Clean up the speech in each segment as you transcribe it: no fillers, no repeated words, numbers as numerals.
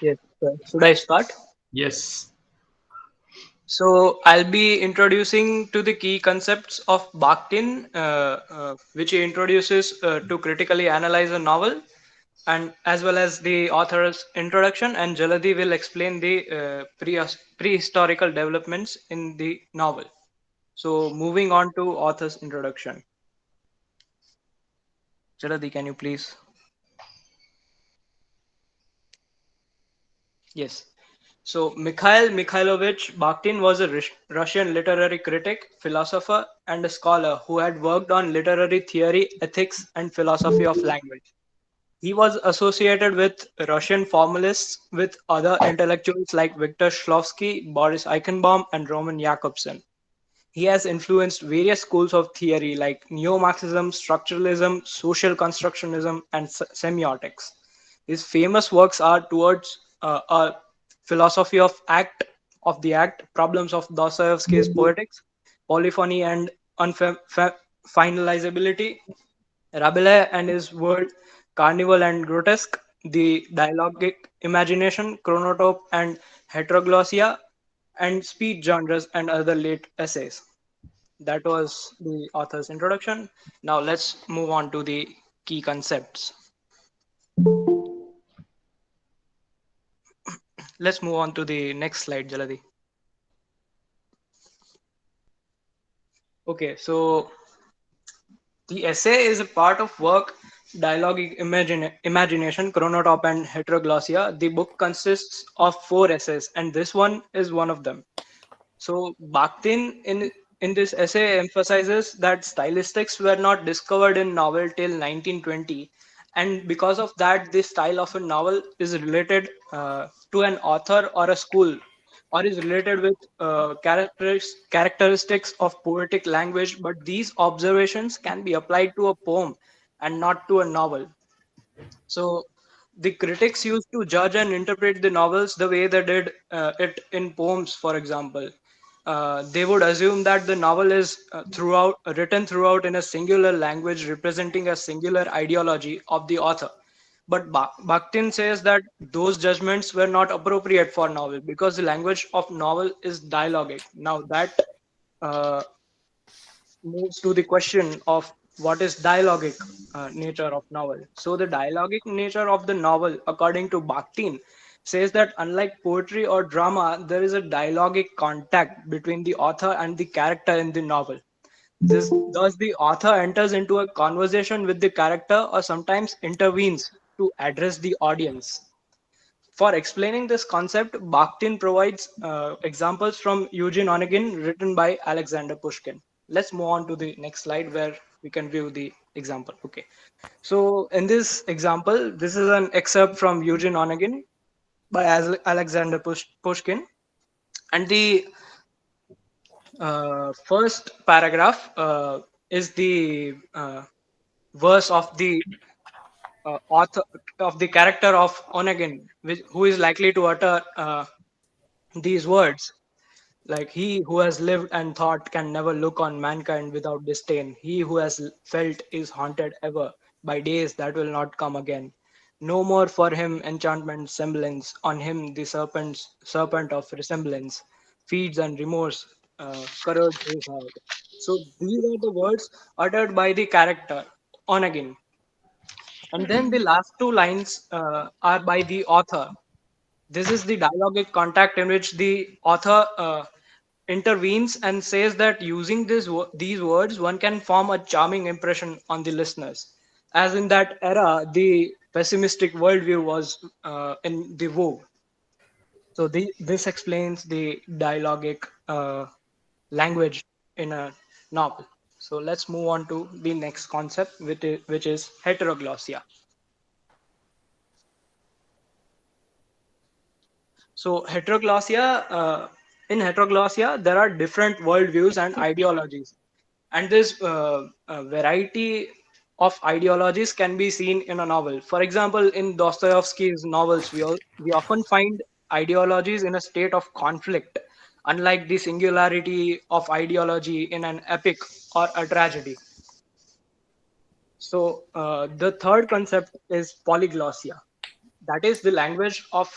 Yes. Should I start? Yes. So I'll be introducing to the key concepts of Bakhtin, which he introduces to critically analyze a novel, and as well as the author's introduction. And Jaladi will explain the prehistorical developments in the novel. So moving on to author's introduction. Jaladi, can you please? Yes. So Mikhail Mikhailovich Bakhtin was a Russian literary critic, philosopher, and a scholar who had worked on literary theory, ethics, and philosophy of language. He was associated with Russian formalists, with other intellectuals like Viktor Shklovsky, Boris Eichenbaum, and Roman Jakobson. He has influenced various schools of theory like neo-Marxism, structuralism, social constructionism, and semiotics. His famous works are towards a philosophy of the act, problems of Dostoevsky's poetics, polyphony and unfinalizability, Rabelais and his world, carnival and grotesque, the dialogic imagination, chronotope and heteroglossia, and speech genres and other late essays. That was the author's introduction. Now let's move on to the key concepts. Let's move on to the next slide, Jaladi. Okay, so the essay is a part of work dialogic imagination, chronotope, and heteroglossia. The book consists of four essays, and this one is one of them. So Bakhtin in this essay emphasizes that stylistics were not discovered in novel till 1920, and because of that, the style of a novel is related to an author or a school, or is related with characteristics of poetic language. But these observations can be applied to a poem and not to a novel. So the critics used to judge and interpret the novels the way they did it in poems, for example. They would assume that the novel is throughout written throughout in a singular language representing a singular ideology of the author. But Bakhtin says that those judgments were not appropriate for novel because the language of novel is dialogic. Now that uh, moves to the question of what is dialogic nature of novel. So the dialogic nature of the novel, according to Bakhtin, says that unlike poetry or drama, there is a dialogic contact between the author and the character in the novel. This thus the author enters into a conversation with the character or sometimes intervenes to address the audience. For explaining this concept, Bakhtin provides examples from Eugene Onegin written by Alexander Pushkin. Let's move on to the next slide where we can view the example. Okay. So in this example, this is an excerpt from Eugene Onegin by Alexander Pushkin. And the first paragraph is the verse of the author of the character of Onegin, who is likely to utter these words. Like he who has lived and thought can never look on mankind without disdain. He who has felt is haunted ever by days that will not come again. No more for him enchantment semblance, on him the serpent of resemblance feeds and remorse corrodes his heart. So these are the words uttered by the character on again. And then the last two lines are by the author. This is the dialogic contact in which the author intervenes and says that using these words, one can form a charming impression on the listeners. As in that era, the pessimistic worldview was in the vogue. So this explains the dialogic language in a novel. So let's move on to the next concept, which is heteroglossia. So in heteroglossia, there are different worldviews and ideologies, and this variety of ideologies can be seen in a novel. For example, in Dostoevsky's novels, we often find ideologies in a state of conflict, unlike the singularity of ideology in an epic or a tragedy. So the third concept is polyglossia. That is, the language of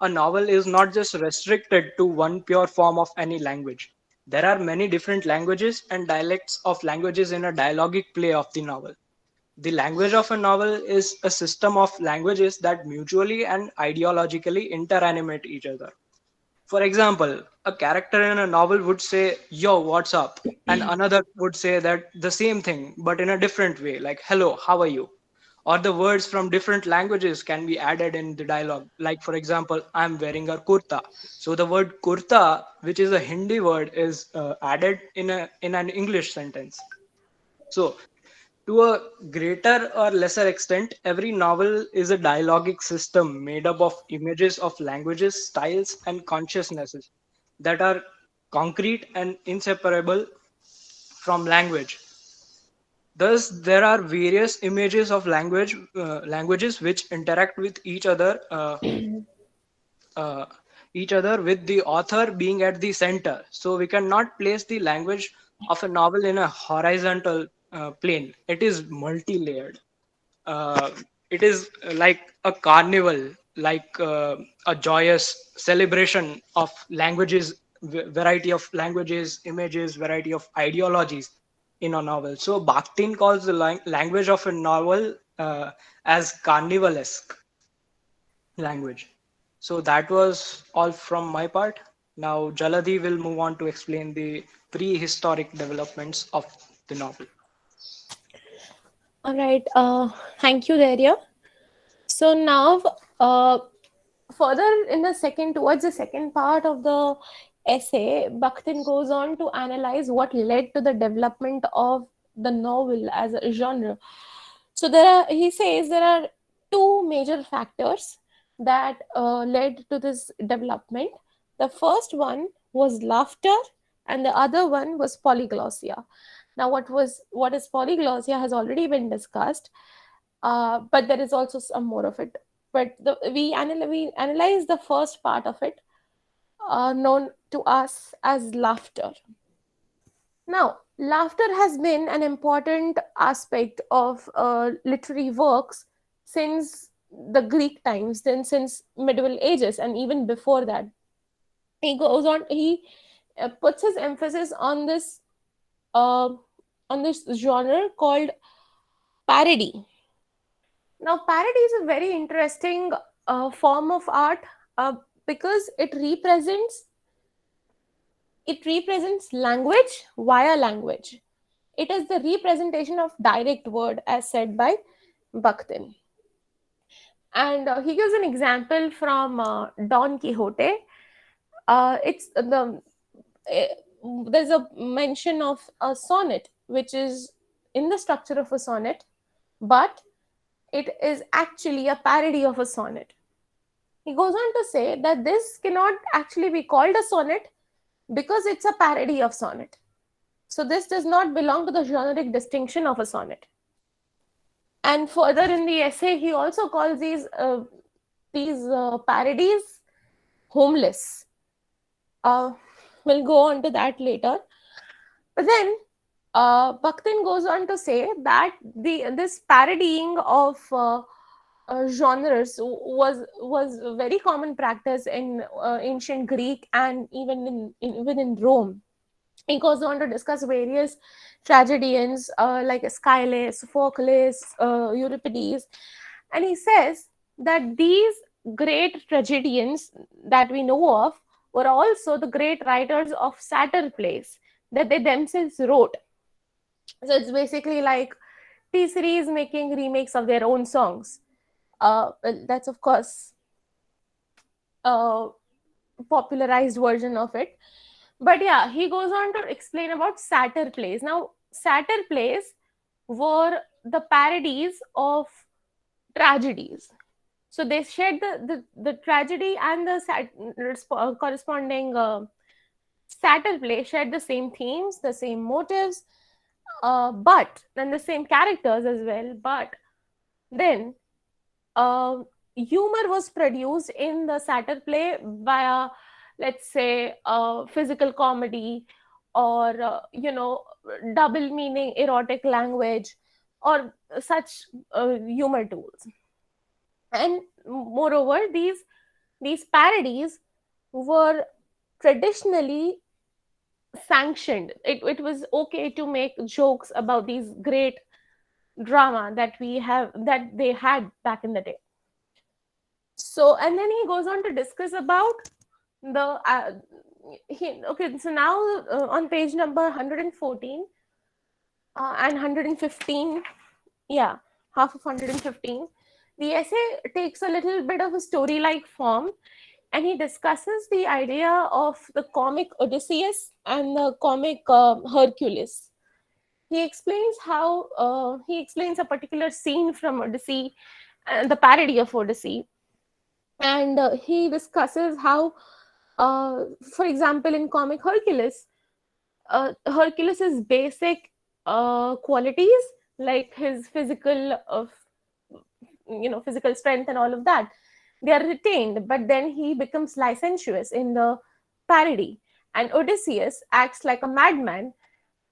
a novel is not just restricted to one pure form of any language. There are many different languages and dialects of languages in a dialogic play of the novel. The language of a novel is a system of languages that mutually and ideologically interanimate each other. For example, a character in a novel would say, "Yo, what's up?" And another would say that the same thing, but in a different way, like, "Hello, how are you?" Or the words from different languages can be added in the dialogue. Like, for example, "I'm wearing a kurta." So the word kurta, which is a Hindi word, is added in an English sentence. So to a greater or lesser extent, every novel is a dialogic system made up of images of languages, styles, and consciousnesses that are concrete and inseparable from language. Thus, there are various images of languages which interact with uh, each other with the author being at the center. So we cannot place the language of a novel in a horizontal plane. It is multi-layered. uh, it is like a carnival, like a joyous celebration of languages, variety of languages, images, variety of ideologies in a novel. So Bakhtin calls the language of a novel as carnivalesque language. So that was all from my part. Now Jaladi will move on to explain the prehistoric developments of the novel. All right. Thank you, Daria. So now, uh, further in the second, towards the second part of the essay, Bakhtin goes on to analyze what led to the development of the novel as a genre. So he says there are two major factors that led to this development. The first one was laughter, and the other one was polyglossia. Now, what is polyglossia has already been discussed, but there is also some more of it. But we analyze the first part of it, known to us as laughter. Now, laughter has been an important aspect of literary works since the Greek times, then since Medieval Ages, and even before that. He puts his emphasis uh, on this genre called parody. Now, parody is a very interesting form of art, uh, because it represents language via language. It is the representation of direct word, as said by Bakhtin. And he gives an example from Don Quixote. It's the eh, There's a mention of a sonnet, which is in the structure of a sonnet, but it is actually a parody of a sonnet. He goes on to say that this cannot actually be called a sonnet because it's a parody of sonnet. So this does not belong to the generic distinction of a sonnet. And further in the essay, he also calls these parodies homeless. Uh, we'll go on to that later. But then Bakhtin goes on to say that this parodying of genres was a very common practice in ancient Greek and even in Rome. He goes on to discuss various tragedians like Aeschylus, Sophocles, Euripides, and he says that these great tragedians that we know of were also the great writers of satyr plays that they themselves wrote. So it's basically like T series making remakes of their own songs. Well, that's of course a popularized version of it. But yeah, he goes on to explain about satyr plays. Now, satyr plays were the parodies of tragedies. So they shared the tragedy and the corresponding satire play shared the same themes, the same motives, but and the same characters as well. But then uh, humor was produced in the satire play via, let's say, physical comedy, or double meaning erotic language, or such humor tools. And moreover, these parodies were traditionally sanctioned. It was okay to make jokes about these great drama that they had back in the day. So, and then he goes on to discuss about the okay, so now on page number 114 and 115, yeah, half of 115, the essay takes a little bit of a story like form, and he discusses the idea of the comic Odysseus and the comic Hercules. He explains a particular scene from Odyssey, the parody of Odyssey, and he discusses how, for example, in comic Hercules, Hercules's basic qualities, like his physical strength and all of that, they are retained, but then he becomes licentious in the parody, and Odysseus acts like a madman,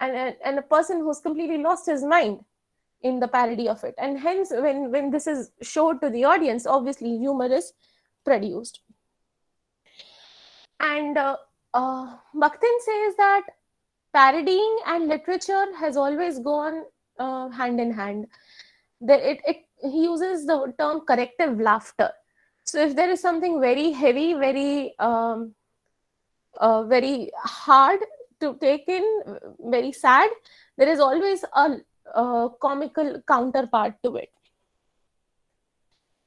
and a person who's completely lost his mind in the parody of it. And hence, when this is showed to the audience, obviously humor is produced. And Bakhtin says that parodying and literature has always gone hand in hand. He uses the term corrective laughter. So if there is something very heavy, very hard to take in, very sad, there is always a comical counterpart to it.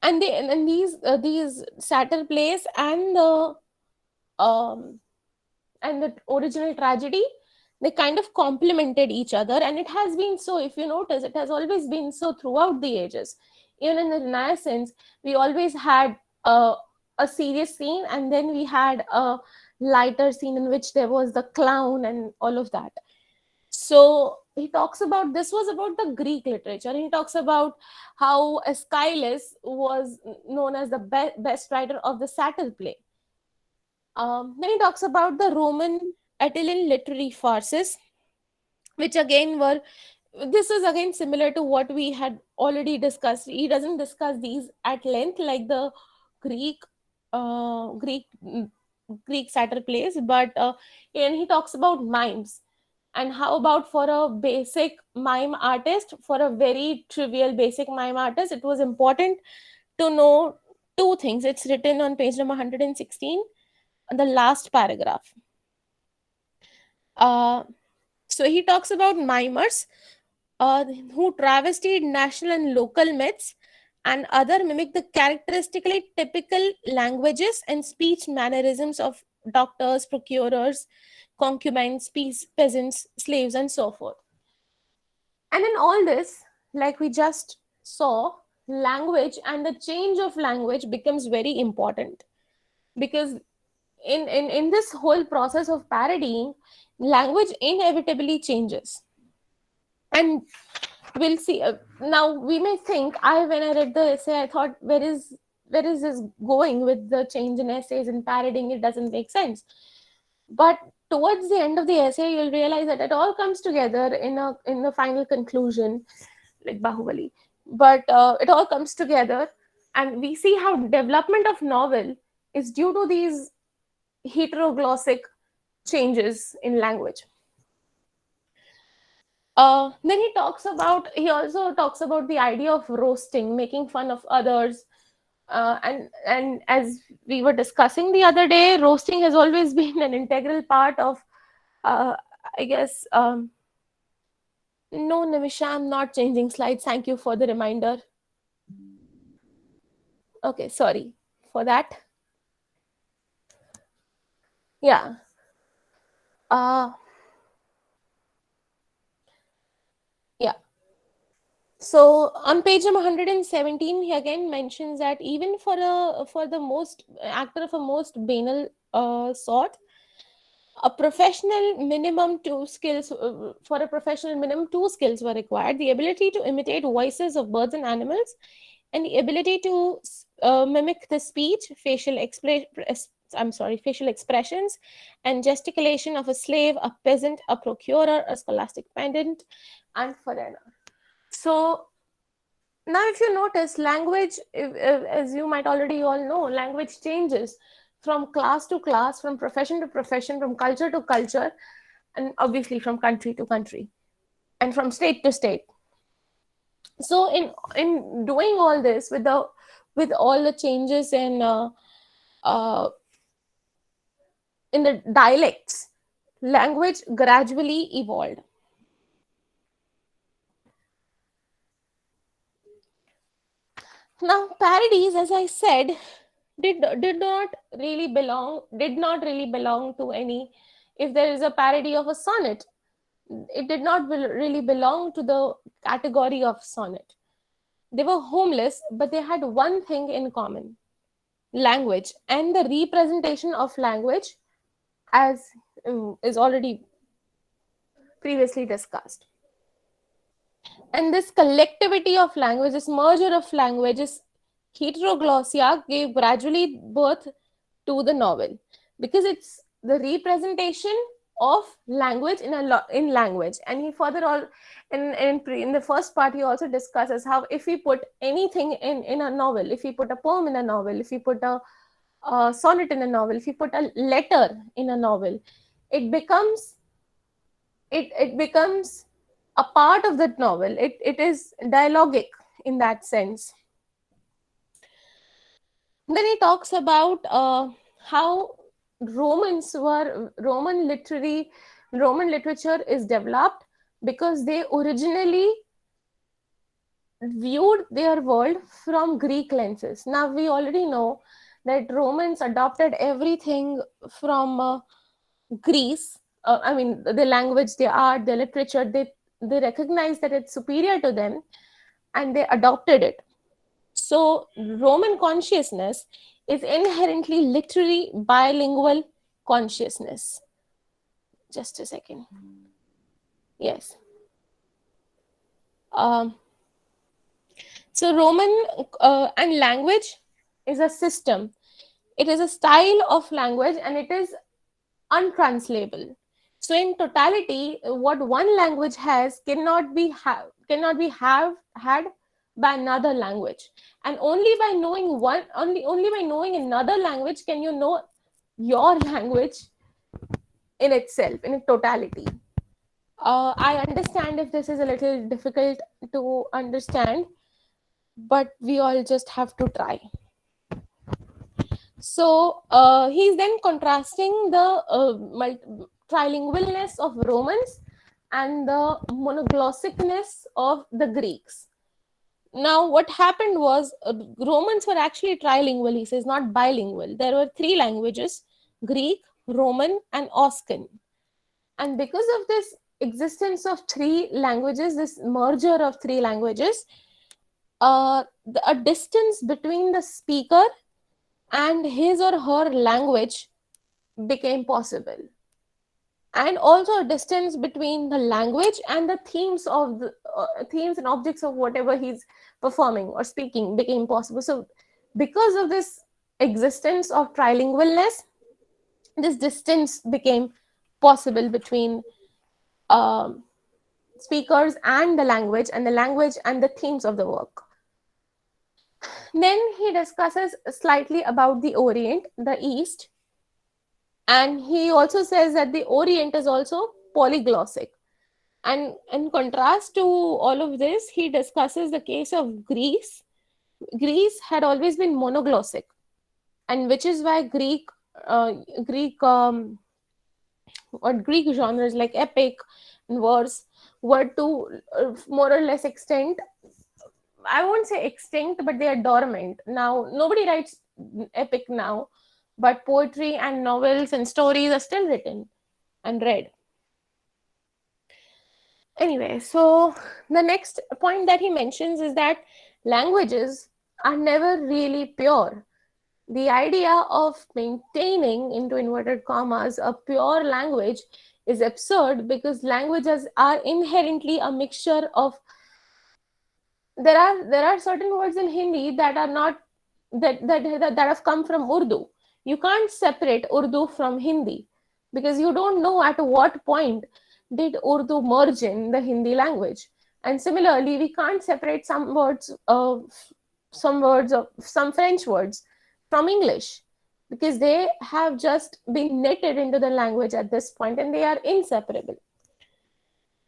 And these satire plays um, and the original tragedy, they kind of complemented each other, and it has been so. If you notice, it has always been so throughout the ages. Even in the Renaissance, we always had a serious scene, and then we had a lighter scene in which there was the clown and all of that. So he talks about, this was about the Greek literature. He talks about how Aeschylus was known as the best writer of the satire play. Then he talks about the Roman Attilan literary farces, which again were, this is again similar to what we had already discussed. He doesn't discuss these at length like the Greek uh, Greek mm, Greek satire plays, but and he talks about mimes, and how about for a basic mime artist, for a very trivial basic mime artist, it was important to know two things. It's written on page number 116, the last paragraph. Uh, so he talks about mimers who travestied national and local myths and other mimic the characteristically typical languages and speech mannerisms of doctors, procurers, concubines, peasants, slaves, and so forth. And in all this, like we just saw, language and the change of language becomes very important, because in this whole process of parodying, language inevitably changes. And we'll see. Now we may think, when I read the essay, I thought, where is this going with the change in essays and parodying? It doesn't make sense. But towards the end of the essay, you'll realize that it all comes together in the final conclusion, like Bahubali. But it all comes together, and we see how development of novel is due to these heteroglossic changes in language. Then he also talks about the idea of roasting, making fun of others. And as we were discussing the other day, roasting has always been an integral part of, uh, I guess, no, Nimisha, I'm not changing slides. Thank you for the reminder. Okay, sorry for that. Yeah. Uh, yeah. So on page number 117, he again mentions that even for the most actor of a most banal sort, a professional minimum two skills for a professional minimum two skills were required: the ability to imitate voices of birds and animals, and the ability to mimic the speech, facial expressions and gesticulation of a slave, a peasant, a procurer, a scholastic pedant, and foreigner. So now if you notice, language, as you might already all know, language changes from class to class, from profession to profession, from culture to culture, and obviously from country to country, and from state to state. So in doing all this, with all the changes uh, in the dialects, language gradually evolved. Now parodies, as I said, did not really belong to any. If there is a parody of a sonnet, it did not really belong to the category of sonnet. They were homeless, but they had one thing in common: language and the representation of language, as is already previously discussed. And this collectivity of language, this merger of languages, heteroglossia, gave gradually birth to the novel, because it's the representation of language in language. And he further all in the first part, he also discusses how if we put anything in a novel, if we put a poem in a novel, if we put a sonnet in a novel, if we put a letter in a novel, it becomes it becomes a part of that novel. It is dialogic in that sense. Then he talks about how Roman literature is developed because they originally viewed their world from Greek lenses. Now we already know that Romans adopted everything from Greece. I mean, the language, the art, the literature. They recognized that it's superior to them, and they adopted it. So Roman consciousness is inherently literary bilingual consciousness. Just a second. Yes. Um, so Roman and language is a system. It is a style of language, and it is untranslatable. So in totality, what one language has cannot be have had by another language. And only by knowing only by knowing another language can you know your language in itself, in its totality. I understand if this is a little difficult to understand, but we all just have to try. So he's then contrasting the trilingualness of Romans and the monoglossicness of the Greeks. Now, what happened was Romans were actually trilingual, he says, not bilingual. There were three languages: Greek, Roman, and Oscan. And because of this existence of three languages, this merger of three languages, a distance between the speaker and his or her language became possible, and also a distance between the language and the themes of the themes and objects of whatever he's performing or speaking became possible. So because of this existence of trilingualness, this distance became possible between um, speakers and the language and the themes of the work. Then he discusses slightly about the Orient, the East, and he also says that the Orient is also polyglossic. And in contrast to all of this, he discusses the case of Greece. Greece had always been monoglossic, and which is why uh, Greek Greek genres like epic and verse were to more or less extinct. I won't say extinct, but they are dormant now. Nobody writes epic now, but poetry and novels and stories are still written and read. Anyway, so the next point that he mentions is that languages are never really pure. The idea of maintaining, into inverted commas, a pure language is absurd because languages are inherently a mixture of, there are certain words in Hindi that are not, that have come from Urdu. You can't separate Urdu from Hindi because you don't know at what point did Urdu merge in the Hindi language. And similarly, we can't separate some words of some French words from English because they have just been knitted into the language at this point and they are inseparable.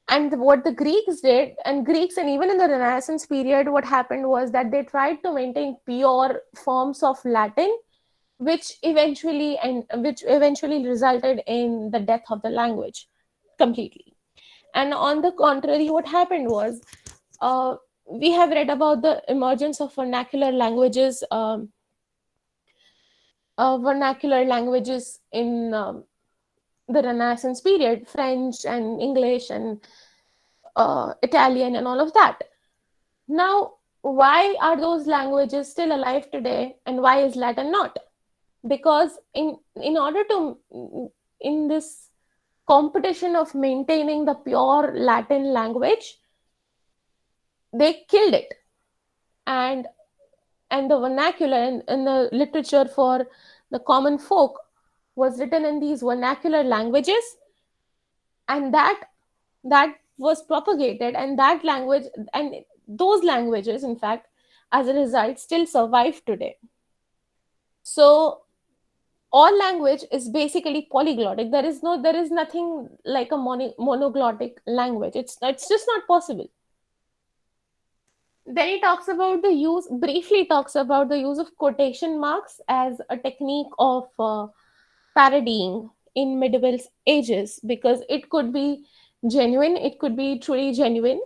And what the Greeks did, and Greeks, and even in the Renaissance period, what happened was that they tried to maintain pure forms of Latin, which eventually resulted in the death of the language completely. And on the contrary, what happened was, uh, we have read about the emergence of vernacular languages in the Renaissance period, French and English and Italian and all of that. Now, why are those languages still alive today, and why is Latin not? Because in order to, in this competition of maintaining the pure Latin language, they killed it, and the vernacular and the literature for the common folk was written in these vernacular languages, and that was propagated, and that language and those languages, in fact, as a result, still survive today. So all language is basically polyglottic. There is nothing like a monoglottic language. It's just not possible. Then he talks about the use briefly talks about the use of quotation marks as a technique of parodying in medieval ages, because it could be genuine, it could be truly genuine,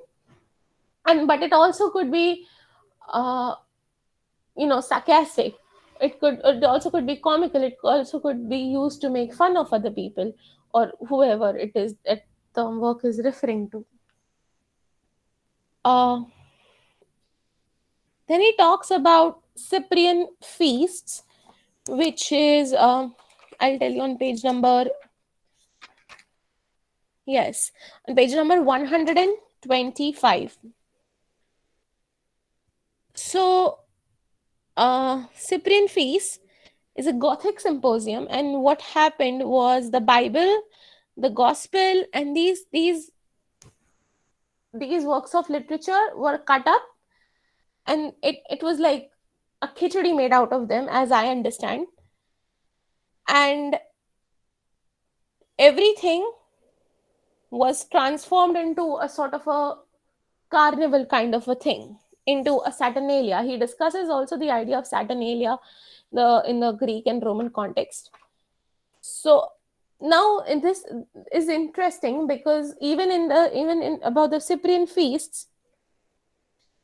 and but it also could be uh, sarcastic. It also could be comical. It also could be used to make fun of other people or whoever it is that the work is referring to. Uh, then he talks about Cyprian feasts, which is I'll tell you on page number, yes, on page number 125. So Cyprian feast is a Gothic symposium, and what happened was the Bible, the Gospel, and these works of literature were cut up, and it was like a khichdi made out of them, as I understand, and everything was transformed into a sort of a carnival kind of a thing, into a Saturnalia. He discusses also the idea of Saturnalia, in the Greek and Roman context. So now this is interesting because even in about the Cyprian feasts,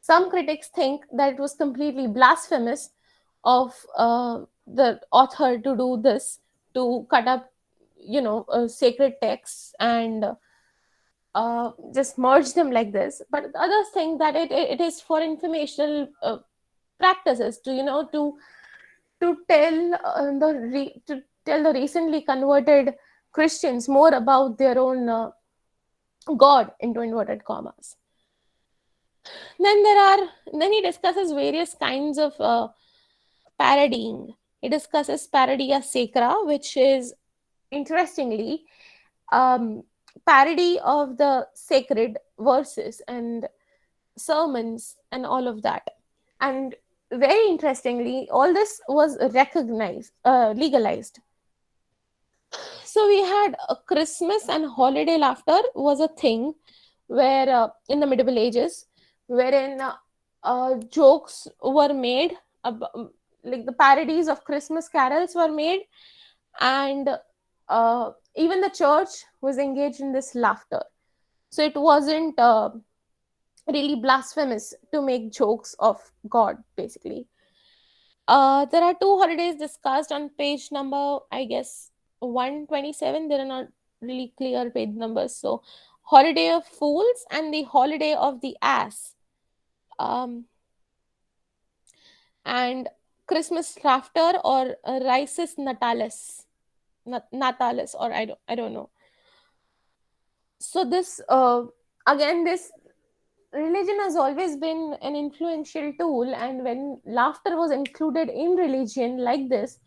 some critics think that it was completely blasphemous of the author to do this, to cut up sacred texts and just merge them like this. But others think that it is for informational practices, to to tell the recently converted Christians more about their own God, into inverted commas. Then he discusses various kinds of parodying. He discusses parodia sacra, which is, interestingly, um, parody of the sacred verses and sermons and all of that. And very interestingly, all this was legalized. So we had a Christmas and holiday laughter was a thing where, in the Medieval Ages, wherein jokes were made, like the parodies of Christmas carols were made, and even the church was engaged in this laughter. So it wasn't really blasphemous to make jokes of God, basically. There are two holidays discussed on page number, I guess, 127. There are not really clear page numbers. So, Holiday of Fools and the Holiday of the Ass, um, and Christmas Laughter or Risus Natalis, Natalis, or I don't know. So this again, this religion has always been an influential tool, and when laughter was included in religion like this,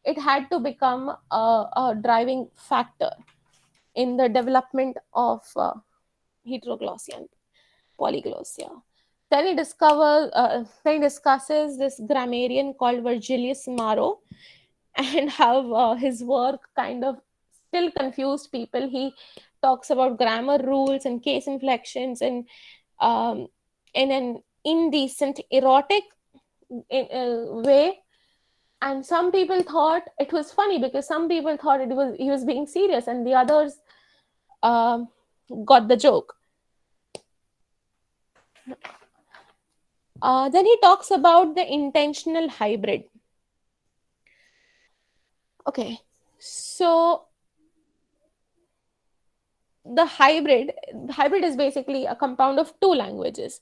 it had to become a driving factor in the development of heteroglossia and polyglossia. Then he discusses this grammarian called Virgilius Maro, and how his work kind of still confused people. He talks about grammar rules and case inflections, and um, in an indecent, erotic way. And some people thought it was funny because some people thought it was he was being serious, and the others um, got the joke. Then he talks about the intentional hybrid. Okay, so the hybrid is basically a compound of two languages.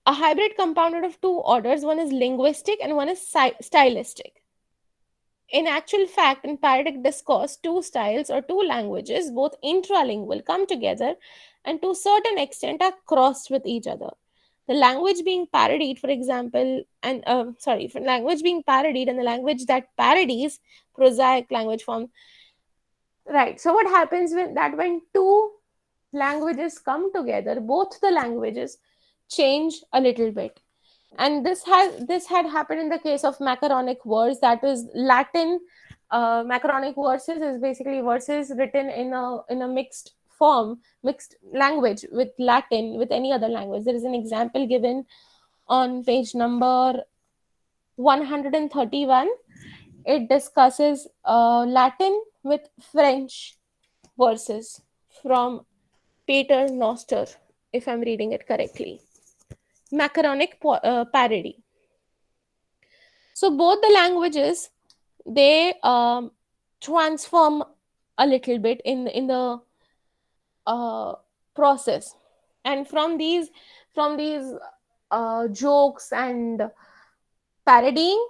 A hybrid compounded of two orders, one is linguistic and one is stylistic. In actual fact, in parodic discourse, two styles or two languages, both intralingual, come together and to a certain extent are crossed with each other. The language being parodied, for example, and for language being parodied and the language that parodies prosaic language form. Right. So what happens when two languages come together, both the languages change a little bit. And this had happened in the case of macaronic verse, that is Latin. Macaronic verses is basically verses written in a mixed form, mixed language with Latin, with any other language. There is an example given on page number 131. It discusses Latin with French verses from Peter Noster, if I'm reading it correctly. Macaronic parody. So both the languages, they transform a little bit in the uh, process, and from these jokes and parodying,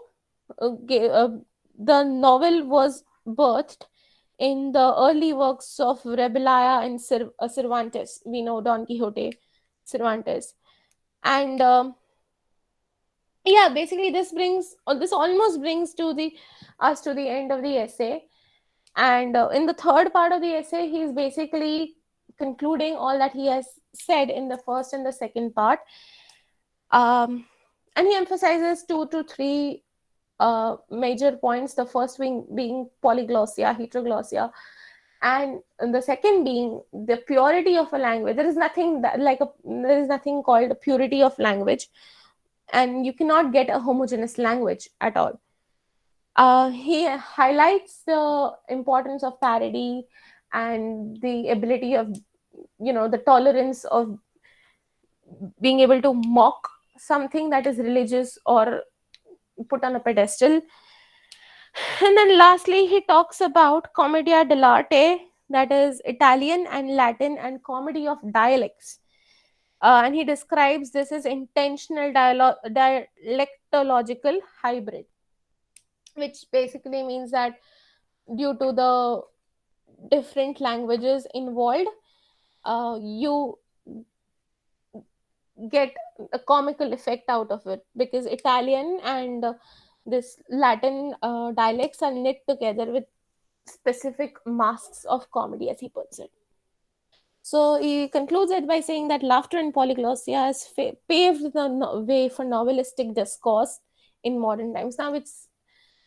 the novel was birthed in the early works of Rabelais and Cervantes. We know Don Quixote, Cervantes, and yeah, basically this almost brings to the us to the end of the essay. And in the third part of the essay, he's basically concluding all that he has said in the first and the second part. Um, and he emphasizes two to three major points, the first being polyglossia, heteroglossia, and the second being the purity of a language. There is nothing called purity of language, and you cannot get a homogeneous language at all. He highlights the importance of parody and the ability of, the tolerance of being able to mock something that is religious or put on a pedestal. And then lastly, he talks about commedia dell'arte, that is Italian and Latin and comedy of dialects. And he describes this as intentional dialectological hybrid, which basically means that due to the different languages involved, you get a comical effect out of it, because Italian and this Latin dialects are knit together with specific masks of comedy, as he puts it. So he concludes it by saying that laughter and polyglossia has paved the way for novelistic discourse in modern times. Now,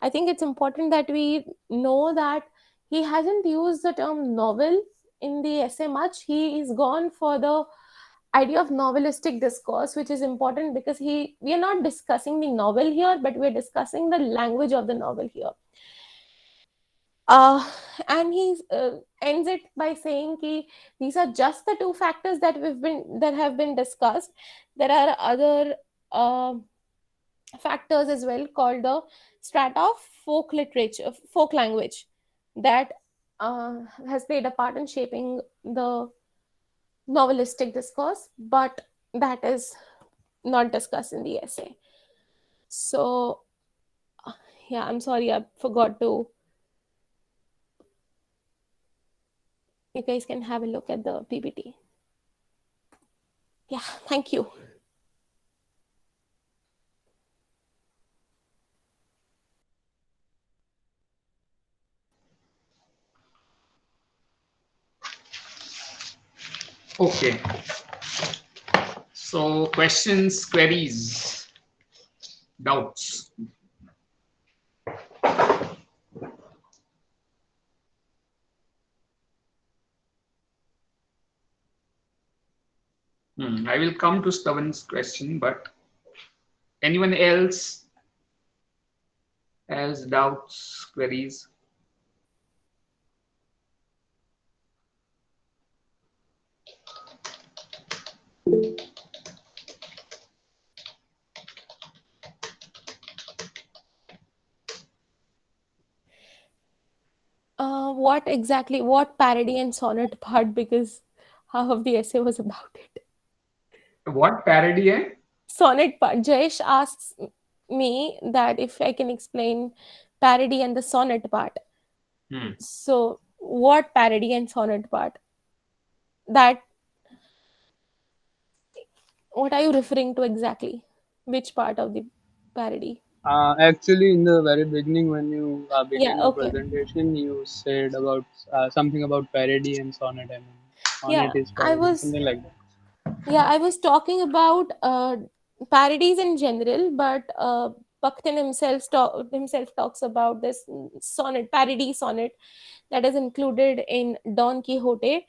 I think it's important that we know that he hasn't used the term novel in the essay much. He is gone for the idea of novelistic discourse, which is important because we are not discussing the novel here, but we're discussing the language of the novel here. uh, and he ends it by saying ki these are just the two factors that have been discussed. There are other factors as well, called the strata of folk literature, folk language, that has played a part in shaping the novelistic discourse, but that is not discussed in the essay. So, yeah, I'm sorry, I forgot to. You guys can have a look at the PPT. Yeah, thank you. Okay. So questions, queries, doubts. I will come to Stavan's question, but anyone else has doubts, queries? What exactly, what parody and sonnet part? Because half of the essay was about it. What parody? Eh? Sonnet part. Jayesh asks me that if I can explain parody and the sonnet part. Hmm. So, what parody and sonnet part? That, what are you referring to exactly? Which part of the parody? Actually, in the very beginning, when you Yeah, begin your okay. presentation, you said about something about parody and sonnet. I mean, sonnet Yeah, is I parody, was something like that. I was talking about parodies in general, but Bakhtin himself talks about this sonnet, parody sonnet, that is included in Don Quixote.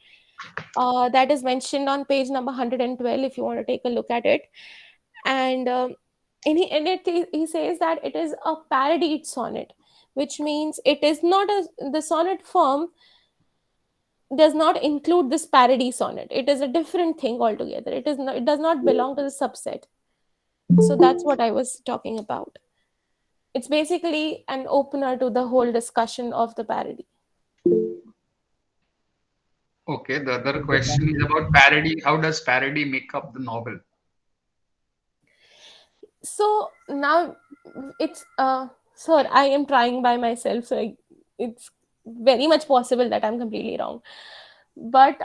That is mentioned on page number 112 if you want to take a look at it. And in it, he says that it is a parodied sonnet, which means it is not a, the sonnet form does not include this parody sonnet. It is a different thing altogether. It is not, it does not belong to the subset. So that's what I was talking about. It's basically an opener to the whole discussion of the parody. Okay. The other question is about parody. How does parody make up the novel? So now it's sir, I am trying by myself, so it's very much possible that I'm completely wrong. But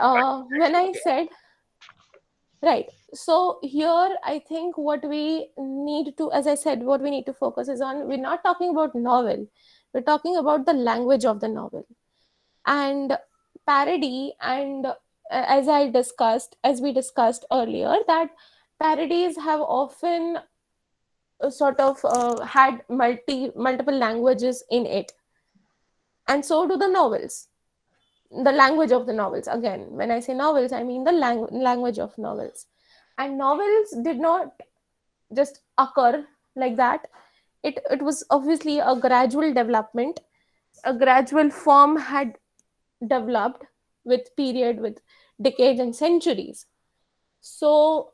when I Okay. said right, so here I think what we need to, as I said, what we need to focus is on, we're not talking about novel, we're talking about the language of the novel. And parody, and as we discussed earlier, that parodies have often sort of had multiple languages in it, and so do the novels. The language of the novels, again, when I say novels, I mean the language of novels. And novels did not just occur like that. It was obviously a gradual development. A gradual form had developed with period, with decades and centuries. So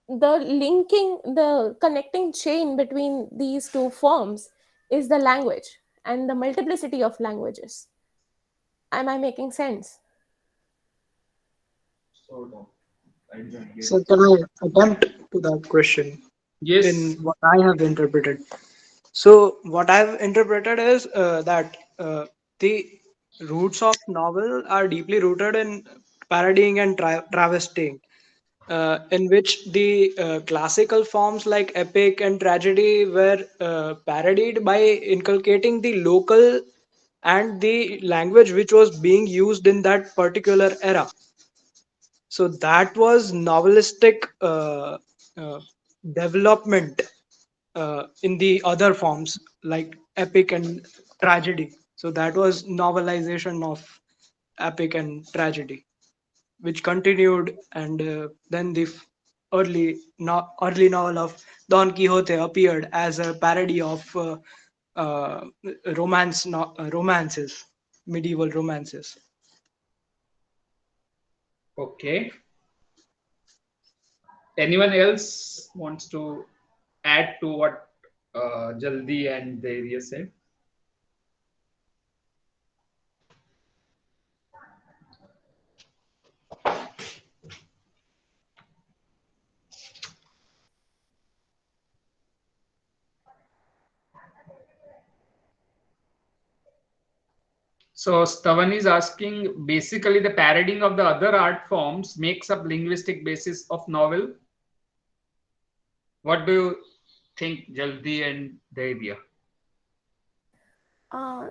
the connecting chain between these two forms is the language and the multiplicity of languages. Am I making sense? So can I attempt to that question Yes. in what I have interpreted? So what I've interpreted is that the roots of novel are deeply rooted in parodying and travestying, in which the classical forms like epic and tragedy were parodied by inculcating the local and the language which was being used in that particular era. So that was novelistic uh, development in the other forms like epic and tragedy. So that was novelization of epic and tragedy, which continued, and then the early novel of Don Quixote appeared as a parody of uh, romances, medieval romances. Okay. Anyone else wants to add to what Jaldi and Dhairya said? So Stavan is asking, basically the parodying of the other art forms makes up linguistic basis of novel. What do you think, Jaldi and Daivya? Uh,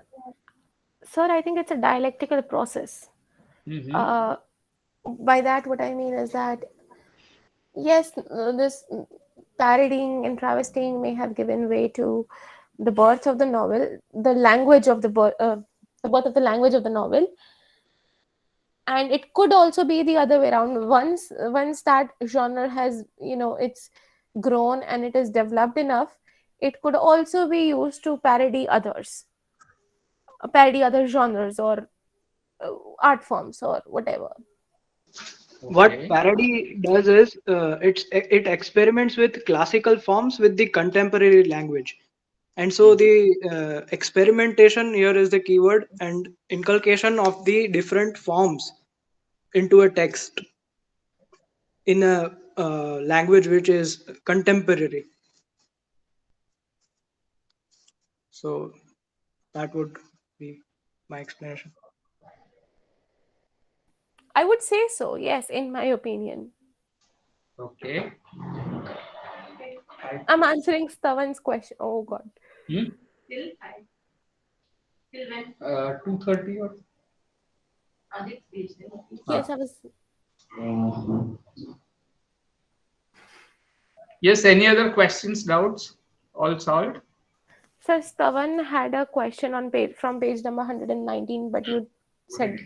Sir, I think it's a dialectical process. Mm-hmm. By that, what I mean is that yes, this parodying and travestying may have given way to the birth of the novel, the language of the birth of the language of the novel, and it could also be the other way around. Once that genre has, it's grown and it is developed enough, it could also be used to parody other genres or art forms or whatever. What Okay. parody does is it experiments with classical forms with the contemporary language. And so the experimentation here is the keyword, and inculcation of the different forms into a text in a language which is contemporary. So that would be my explanation. I would say so, yes, in my opinion. Okay. I'm answering Stavan's question. Oh God. Hmm? 2:30 or Yes, I was. yes. Any other questions, doubts? All solved. Sir, Stavan had a question on page number 119, but you said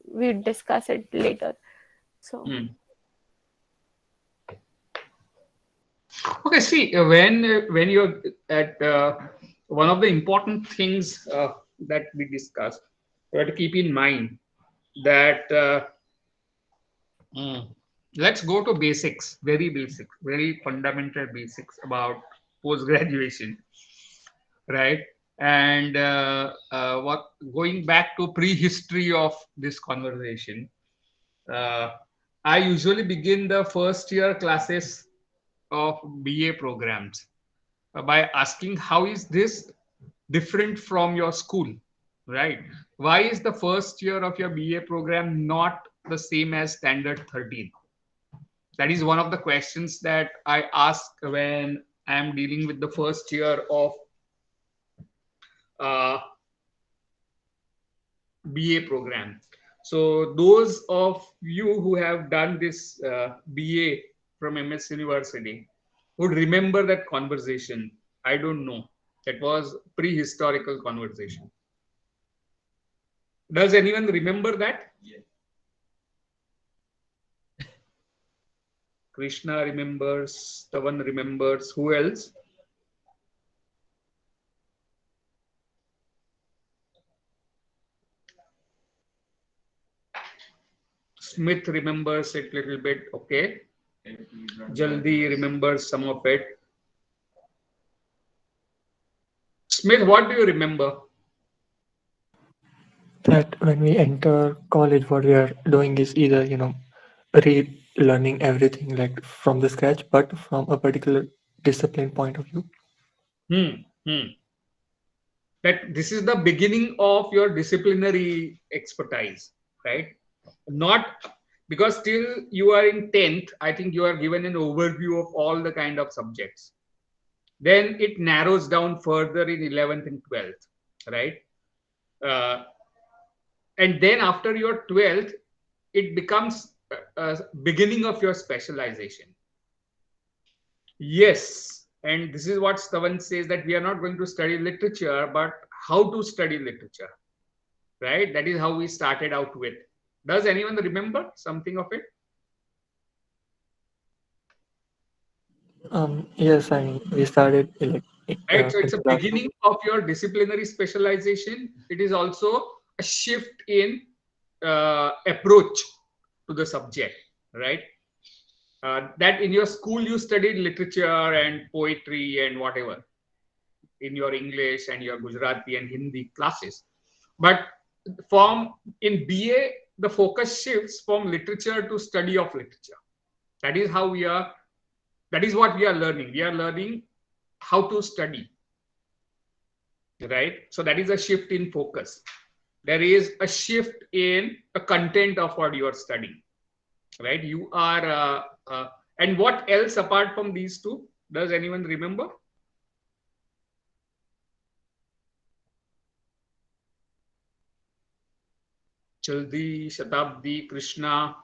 we'd discuss it later. So Hmm. Okay. See, when you're at one of the important things that we discussed, you have to keep in mind that let's go to basics, very basic, very fundamental basics about post graduation, right? And what going back to prehistory of this conversation, uh, I usually begin the first year classes of BA programs by asking how is this different from your school, right? Why is the first year of your BA program not the same as standard 13? That is one of the questions that I ask when I am dealing with the first year of uh, BA program. So those of you who have done this BA from MS University would remember that conversation. I don't know. That was prehistorical conversation. Does anyone remember that? Yes. Krishna remembers, Tavan remembers. Who else? Smith remembers it a little bit. Okay. Jaldi remembers some of it. Smith, what do you remember? That when we enter college, what we are doing is either, relearning everything like from the scratch, but from a particular discipline point of view. That this is the beginning of your disciplinary expertise, right? Not because till you are in 10th, I think you are given an overview of all the kind of subjects. Then it narrows down further in 11th and 12th, right? And then after your 12th, it becomes a beginning of your specialization. Yes, and this is what Stavan says, that we are not going to study literature, but how to study literature, right? That is how we started out with. Does anyone remember something of it? Yes, I mean, we started Right, so in it's a class. beginning of your disciplinary specialization. It is also a shift in approach to the subject, right? That in your school you studied literature and poetry and whatever in your English and your Gujarati and Hindi classes, but from in BA the focus shifts from literature to study of literature. That is how we are. That is what we are learning. We are learning how to study, right? So that is a shift in focus. there is a shift in the content of what you are studying, right? You are, and what else apart from these two? Does anyone remember? Chaldi, Shatabdi, Krishna.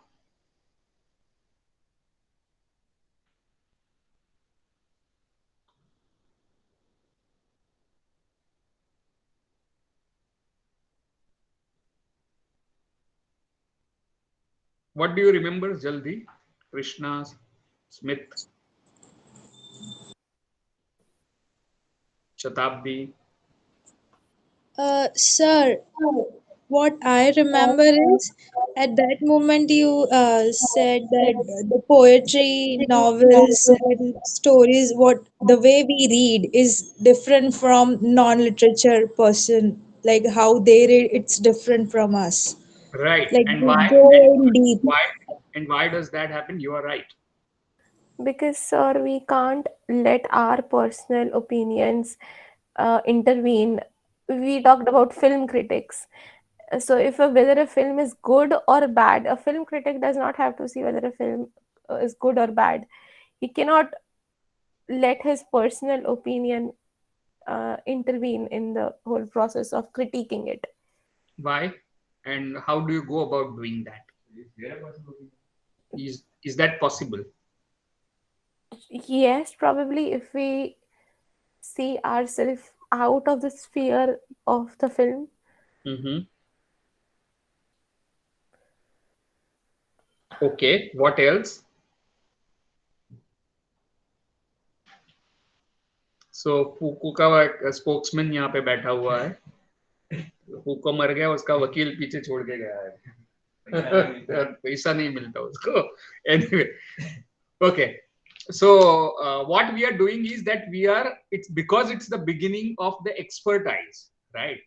What do you remember, Jaldi? Krishna, Smith, Shatabdi. Sir, what I remember is at that moment you said that the poetry, novels, and stories, what the way we read is different from non-literature person. Like how they read, it's different from us. Right. Like And we why? go And in deep. why? And why does that happen? You are right. Because, sir, we can't let our personal opinions intervene. We talked about film critics. So, if whether a film is good or bad, a film critic does not have to see whether a film is good or bad. He cannot let his personal opinion intervene in the whole process of critiquing it. Why? And how do you go about doing that? Is that possible? Yes, probably if we see ourselves out of the sphere of the film. Mm-hmm. Okay. What else? सो फूको का spokesman यहाँ पे बैठा हुआ है. फूको मर गया, उसका वकील पीछे छोड़ के गया है. पैसा नहीं मिलता उसको. Anyway, okay. So what we are doing is that it's because it's the beginning of the expertise, right?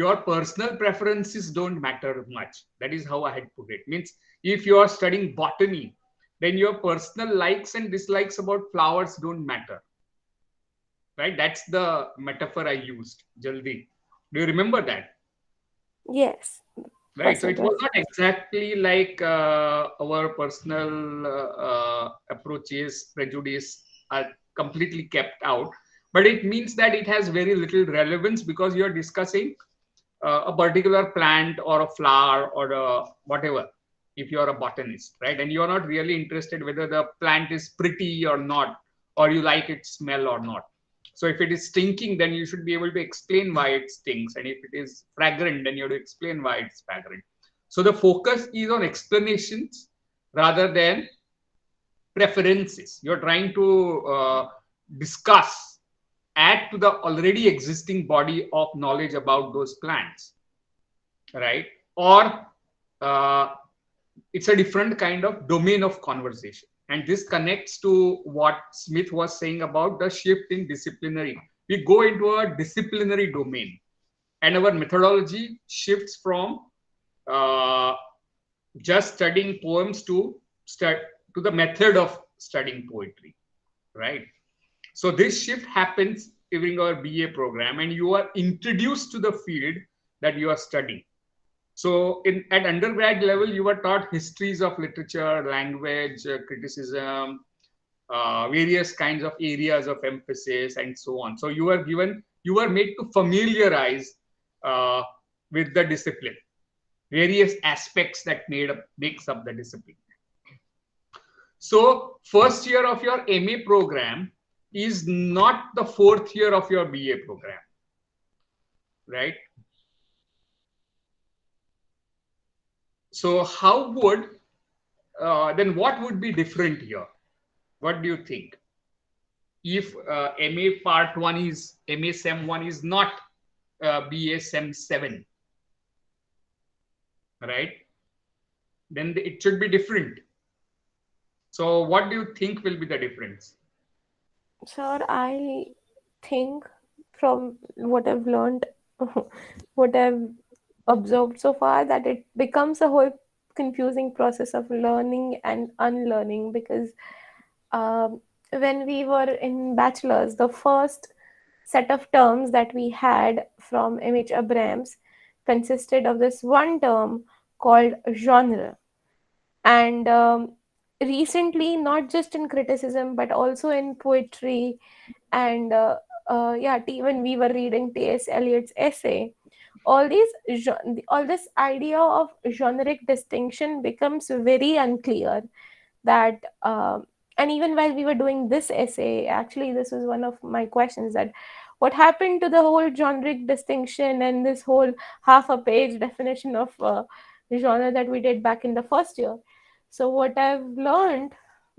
Your personal preferences don't matter much. That is how I had put it. Means if you are studying botany, then your personal likes and dislikes about flowers don't matter, right? That's the metaphor I used. Jaldi, do you remember that? Yes, Right. So personal it was not preference. exactly like our personal approaches, prejudice are completely kept out, but it means that it has very little relevance because you are discussing a particular plant or a flower or whatever. If you are a botanist, right, and you are not really interested whether the plant is pretty or not, or you like its smell or not. So if it is stinking, then you should be able to explain why it stinks. And if it is fragrant, then you have to explain why it's fragrant. So the focus is on explanations rather than preferences. You're trying to discuss, add to the already existing body of knowledge about those plants, right? Or it's a different kind of domain of conversation. And this connects to what Smith was saying about the shift in disciplinary. We go into a disciplinary domain, and our methodology shifts from uh, just studying poems to the method of studying poetry, right? So this shift happens during our BA program, and you are introduced to the field that you are studying. So at undergrad level, you were taught histories of literature, language, criticism, various kinds of areas of emphasis, and so on. So you were made to familiarize uh, with the discipline, various aspects that makes up the discipline. So first year of your MA program is not the fourth year of your BA program, right? So how would then what would be different here? What do you think? If MA Part 1 is MA Sem 1 is not BA Sem 7, right? Then it should be different. So what do you think will be the difference? Sir, I think from what I've learned, what I've observed so far, that it becomes a whole confusing process of learning and unlearning because um, when we were in bachelor's, the first set of terms that we had from M.H. Abrams consisted of this one term called genre. And recently, not just in criticism, but also in poetry, and yeah, when we were reading T.S. Eliot's essay, all this idea of generic distinction becomes very unclear. That and even while we were doing this essay, actually this was one of my questions, that what happened to the whole generic distinction and this whole half a page definition of genre that we did back in the first year. So what I've learned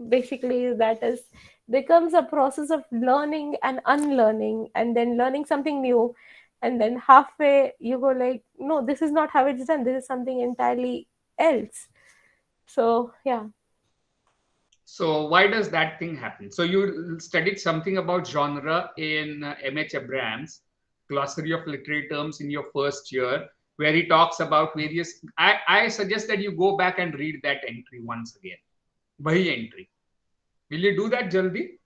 basically is that is becomes a process of learning and unlearning, and then learning something new, and then halfway you go like, no, this is not how it's done, this is something entirely else. So yeah. So why does that thing happen? So you studied something about genre in M.H. Abrams' Glossary of Literary Terms in your first year, where he talks about various. I suggest that you go back and read that entry once again. Wahi entry. Will you do that, Jaldi?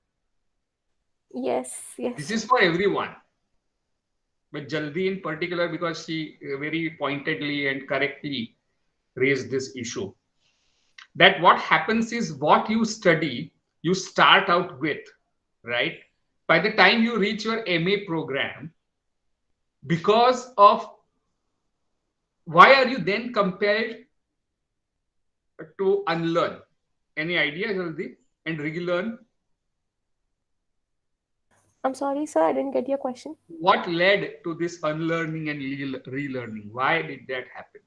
Yes, This yes. is for everyone, but Jaldi in particular, because she very pointedly and correctly raised this issue. That what happens is what you study, you start out with, right? By the time you reach your MA program, because of why are you then compelled to unlearn? Any idea, Jaldi? And relearn? I'm sorry, sir, I didn't get your question. What led to this unlearning and relearning? Why did that happen?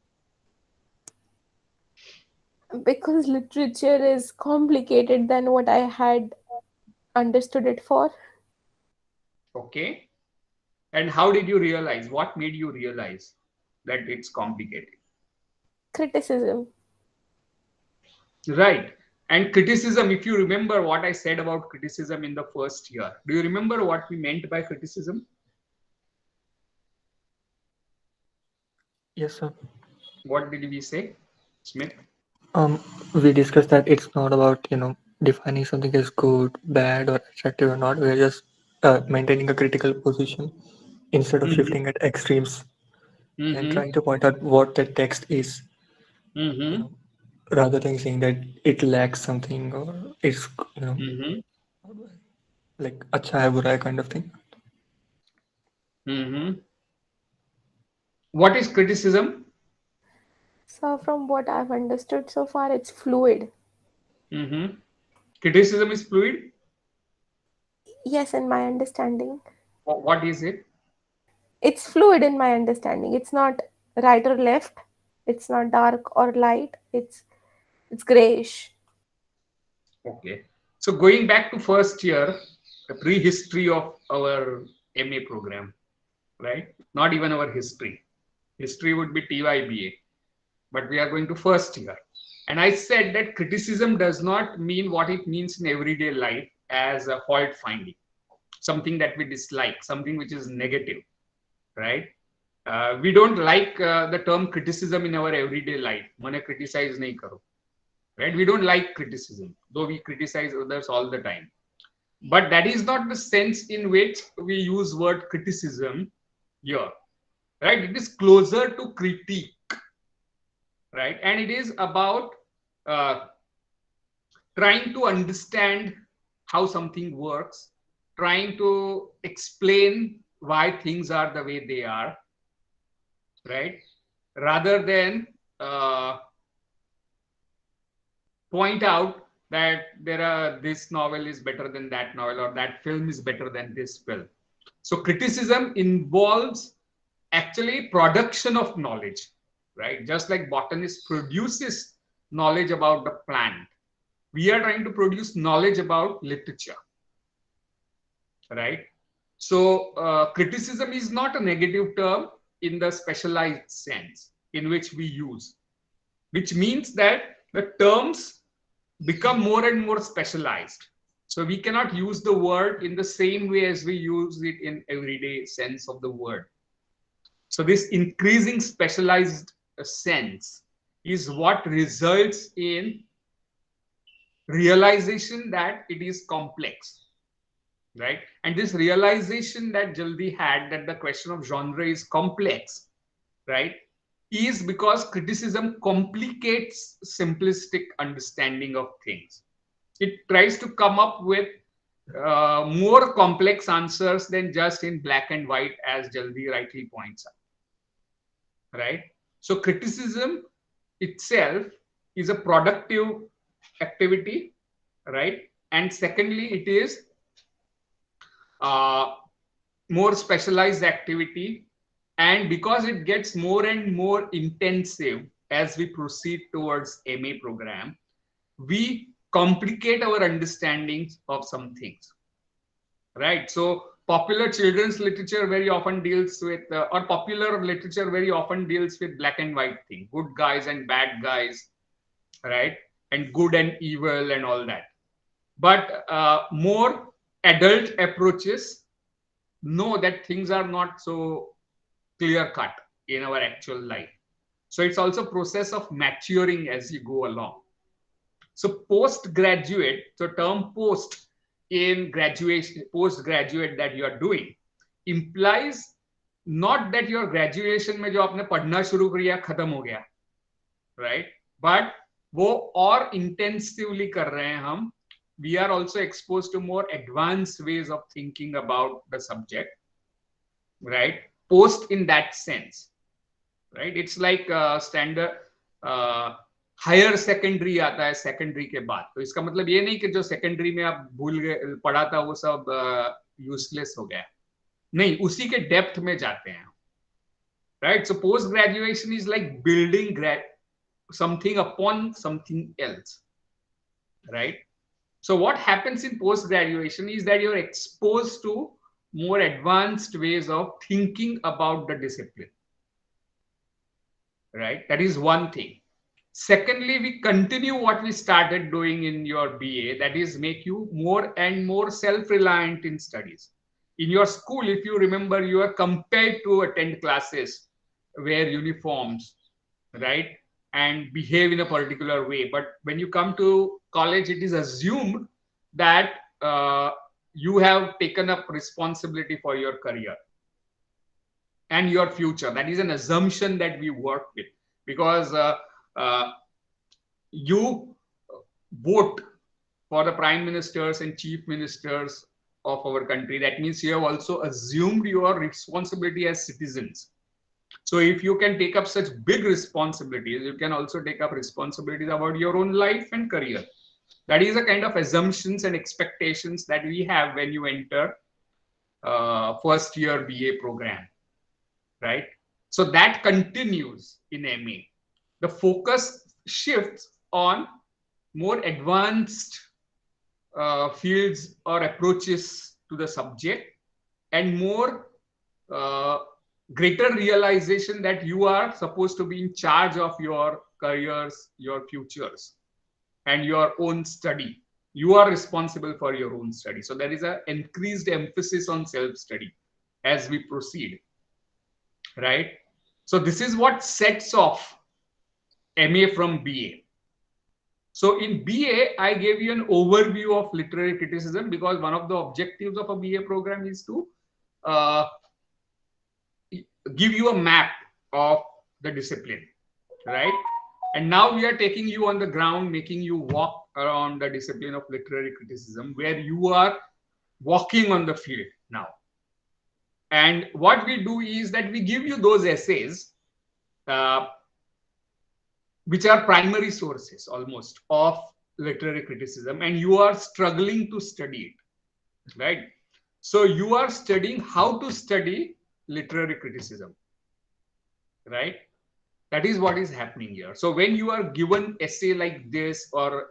Because literature is complicated than what I had understood it for. Okay. And how did you realize? What made you realize that it's complicated? Criticism. Right. And criticism, if you remember what I said about criticism in the first year, do you remember what we meant by criticism? Yes, sir. What did we say, Smith? We discussed that it's not about, defining something as good, bad, or attractive or not. We're just maintaining a critical position instead of Mm-hmm. shifting at extremes and Mm-hmm. trying to point out what the text is, you Mm-hmm. know, rather than saying that it lacks something or it's, Mm-hmm. like acha hai bura hai kind of thing. Mm-hmm. What is criticism? So, from what I've understood so far, it's fluid. Mm-hmm. Criticism is fluid. Yes, in my understanding. What is it? It's fluid in my understanding. It's not right or left. It's not dark or light. It's grayish. Okay. So going back to first year, the prehistory of our MA program, right? Not even our history. History would be TYBA, but we are going to first year. And I said that criticism does not mean what it means in everyday life as a fault finding, something that we dislike, something which is negative, right? We don't like the term criticism in our everyday life. Mane criticize nahi karo, right? We don't like criticism, though we criticize others all the time. But that is not the sense in which we use word criticism here, right? It is closer to critique, right? And it is about uh, trying to understand how something works, trying to explain why things are the way they are, right? Rather than point out that this novel is better than that novel, or that film is better than this film. So criticism involves actually production of knowledge, right? Just like botanist produces knowledge about the plant, we are trying to produce knowledge about literature, right? So criticism is not a negative term in the specialized sense in which we use, which means that the terms become more and more specialized. So we cannot use the word in the same way as we use it in everyday sense of the word. So this increasing specialized sense is what results in realization that it is complex, right? And this realization that Jaldi had, that the question of genre is complex, right, is because criticism complicates simplistic understanding of things. It tries to come up with more complex answers than just in black and white, as Jaldi rightly points out, right? So criticism itself is a productive activity, right? And secondly, it is uh, more specialized activity, and because it gets more and more intensive as we proceed towards MA program, we complicate our understandings of some things, right? So popular children's literature very often deals with or popular literature very often deals with black and white thing, good guys and bad guys, right, and good and evil and all that. But more adult approaches know that things are not so clear cut in our actual life. So it's also process of maturing as you go along. So postgraduate, so term post in graduation, postgraduate that you are doing implies not that your graduation में जो आपने पढ़ना शुरू किया खत्म हो गया, right? But वो और intensively कर रहे हैं हम. We are also exposed to more advanced ways of thinking about the subject, right? Post in that sense, right? It's like standard higher secondary आता है सेकेंडरी के बाद. तो इसका मतलब ये नहीं कि जो सेकेंडरी में आप भूल गए पढ़ा था वो सब यूजलेस हो गया, नहीं, उसी के डेप्थ में जाते हैं, right? So post graduation is like building something upon something else, right? So what happens in post graduation is that you're exposed to more advanced ways of thinking about the discipline, right? That is one thing. Secondly, we continue what we started doing in your BA, that is make you more and more self-reliant in studies. In your school, if you remember, you are compelled to attend classes, wear uniforms, right, and behave in a particular way. But when you come to college, it is assumed that you have taken up responsibility for your career and your future. That is an assumption that we work with, because you vote for the prime ministers and chief ministers of our country. That means you have also assumed your responsibility as citizens. So if you can take up such big responsibilities, you can also take up responsibilities about your own life and career. That is a kind of assumptions and expectations that we have when you enter first year BA program, right? So that continues in MA. The focus shifts on more advanced fields or approaches to the subject, and more greater realization that you are supposed to be in charge of your careers, your futures, and your own study. You are responsible for your own study. So there is an increased emphasis on self-study as we proceed, right? So this is what sets off MA from BA. So in BA, I gave you an overview of literary criticism, because one of the objectives of a BA program is to give you a map of the discipline, right? And now we are taking you on the ground, making you walk around the discipline of literary criticism, where you are walking on the field now. And what we do is that we give you those essays, which are primary sources almost of literary criticism, and you are struggling to study it, right? So you are studying how to study literary criticism, right? That is what is happening here. So when you are given essay like this, or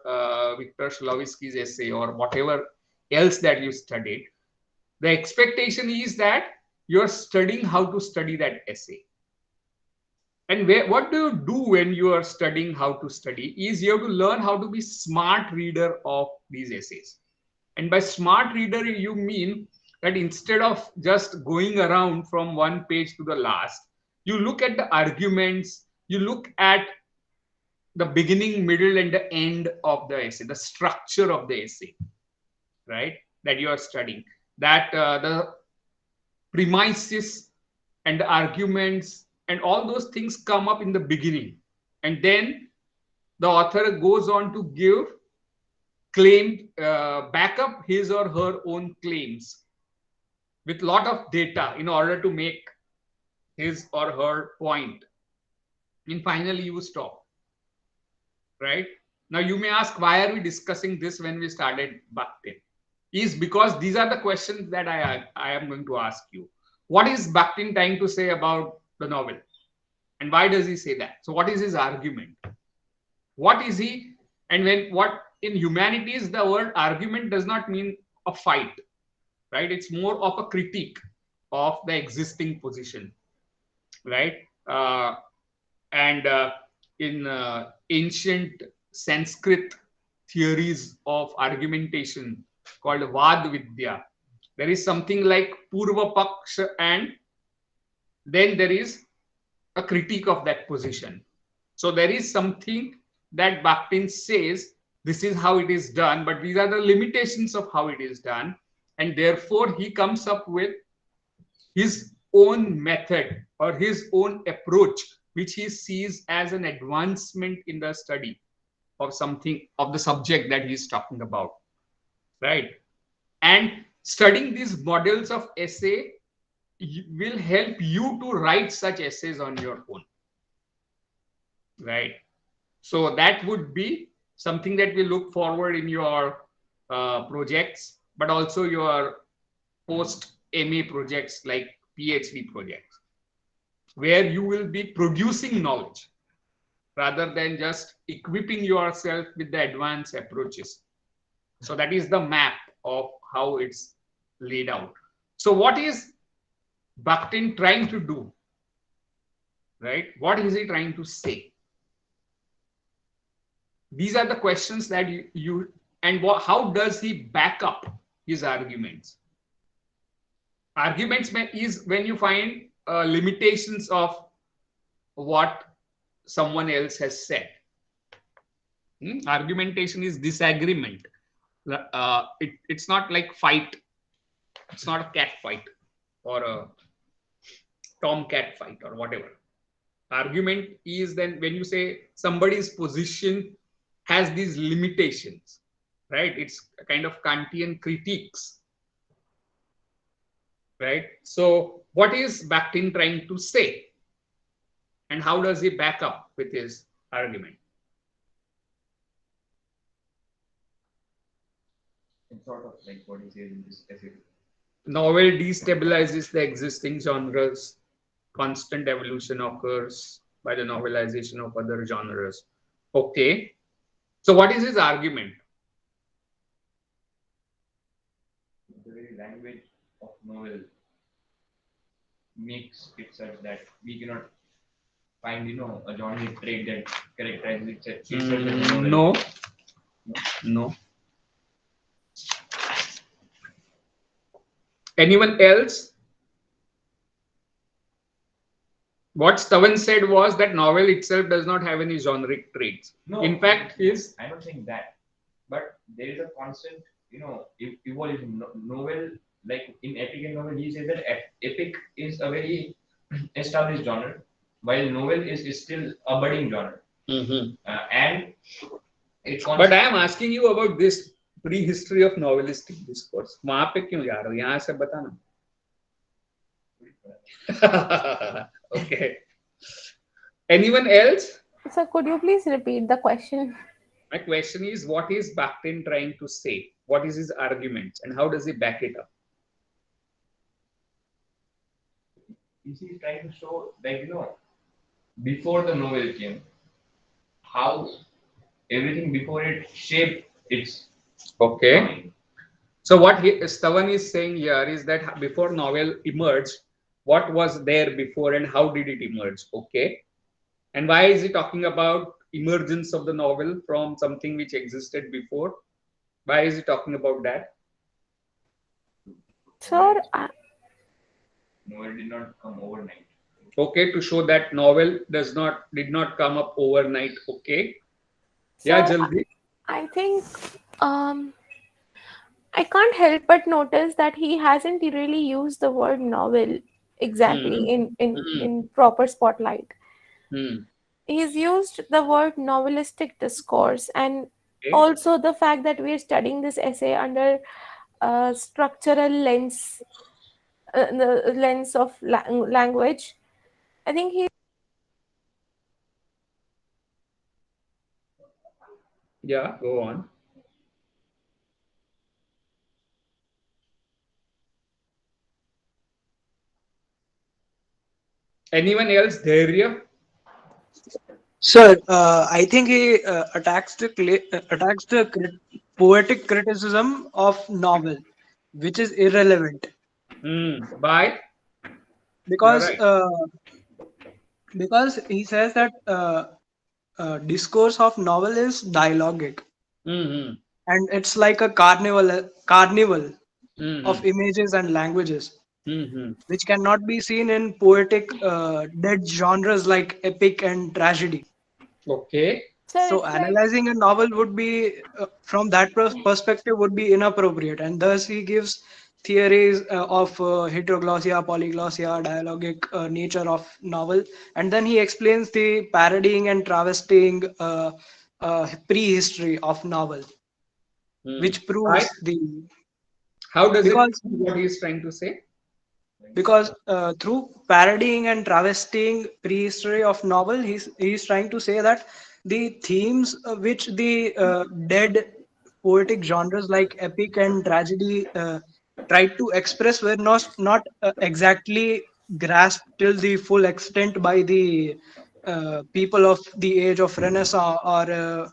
Viktor Shklovsky's essay, or whatever else that you studied, the expectation is that you're studying how to study that essay. And what do you do when you are studying how to study is you have to learn how to be smart reader of these essays. And by smart reader, you mean that instead of just going around from one page to the last, you look at the arguments, you look at the beginning, middle, and the end of the essay, the structure of the essay, right, that you are studying, that the premises and the arguments and all those things come up in the beginning, and then the author goes on to give back up his or her own claims with lot of data in order to make his or her point, and finally you stop. Right now you may ask, why are we discussing this when we started Bakhtin? Is because these are the questions that I am going to ask you. What is Bakhtin trying to say about the novel, and why does he say that? So what is his argument? What is he? And when what in humanities, the word argument does not mean a fight, right? It's more of a critique of the existing position, right? And in ancient Sanskrit theories of argumentation called Vad Vidya, there is something like Purva Paksha, and then there is a critique of that position. So there is something that Bakhtin says, this is how it is done, but these are the limitations of how it is done. And therefore, he comes up with his own method or his own approach, which he sees as an advancement in the study of something, of the subject that he is talking about, right? And studying these models of essay will help you to write such essays on your own, right? So that would be something that we look forward in your projects, but also your post-MA projects like PhD projects, where you will be producing knowledge rather than just equipping yourself with the advanced approaches. So that is the map of how it's laid out. So what is Bakhtin trying to do, right? What is he trying to say? These are the questions that how does he back up his arguments? Arguments is when you find limitations of what someone else has said. Argumentation is disagreement. It's not like fight. It's not a cat fight or a tomcat fight or whatever. Argument is then when you say somebody's position has these limitations, right? It's a kind of Kantian critiques, right? So what is Bakhtin trying to say? And how does he back up with his argument? It's sort of like what he says in this essay. Novel destabilizes the existing genres. Constant evolution occurs by the novelization of other genres. Okay. So what is his argument? The very language of novel makes it such that we cannot find, a genre trait that characterizes itself as a novel. No. Anyone else? What Stavan said was that novel itself does not have any generic traits. No, in fact, I don't think that. But there is a constant, evolution. Novel, like in epic and novel, he says that epic is a very established genre, while novel is still a budding genre. And it But I am asking you about this prehistory of novelistic discourse. वहां पे क्यों जा रहे हो? यहाँ से बताना. Okay. Anyone else? So could you please repeat the question? My question is, what is Bakhtin trying to say? What is his argument, and how does he back it up? He's trying to show, before the novel came, how everything before it shaped its. Okay. So what Stavan is saying here is that before novel emerged, what was there before and how did it emerge? Okay. And why is he talking about emergence of the novel from something which existed before? Why is he talking about that? Sir, Novel did not come overnight. Okay, to show that novel did not come up overnight. Okay. Yeah, sir, Jaldi. I think I can't help but notice that he hasn't really used the word novel exactly Hmm. in proper spotlight. Hmm. He's used the word novelistic discourse, and Okay. also the fact that we're studying this essay under a structural lens, the lens of language. I think he Yeah, go on. Anyone else? Dharya? Sir, I think he attacks the poetic criticism of novel, which is irrelevant Bye. You're because right. he says that discourse of novel is dialogic, Hmm. and it's like a carnival Hmm. of images and languages, Hmm. which cannot be seen in poetic dead genres like epic and tragedy. Okay. sir, So it's like analyzing a novel would be from that perspective would be inappropriate, and thus he gives theories of heteroglossia, polyglossia, dialogic nature of novel, and then he explains the parodying and travestying prehistory of novel, Hmm. which Bye. proves the How does it because prove what he's trying to say? through parodying and travestying prehistory of novel, he's trying to say that the themes which the dead poetic genres like epic and tragedy tried to express were not exactly grasped till the full extent by the people of the age of Renaissance or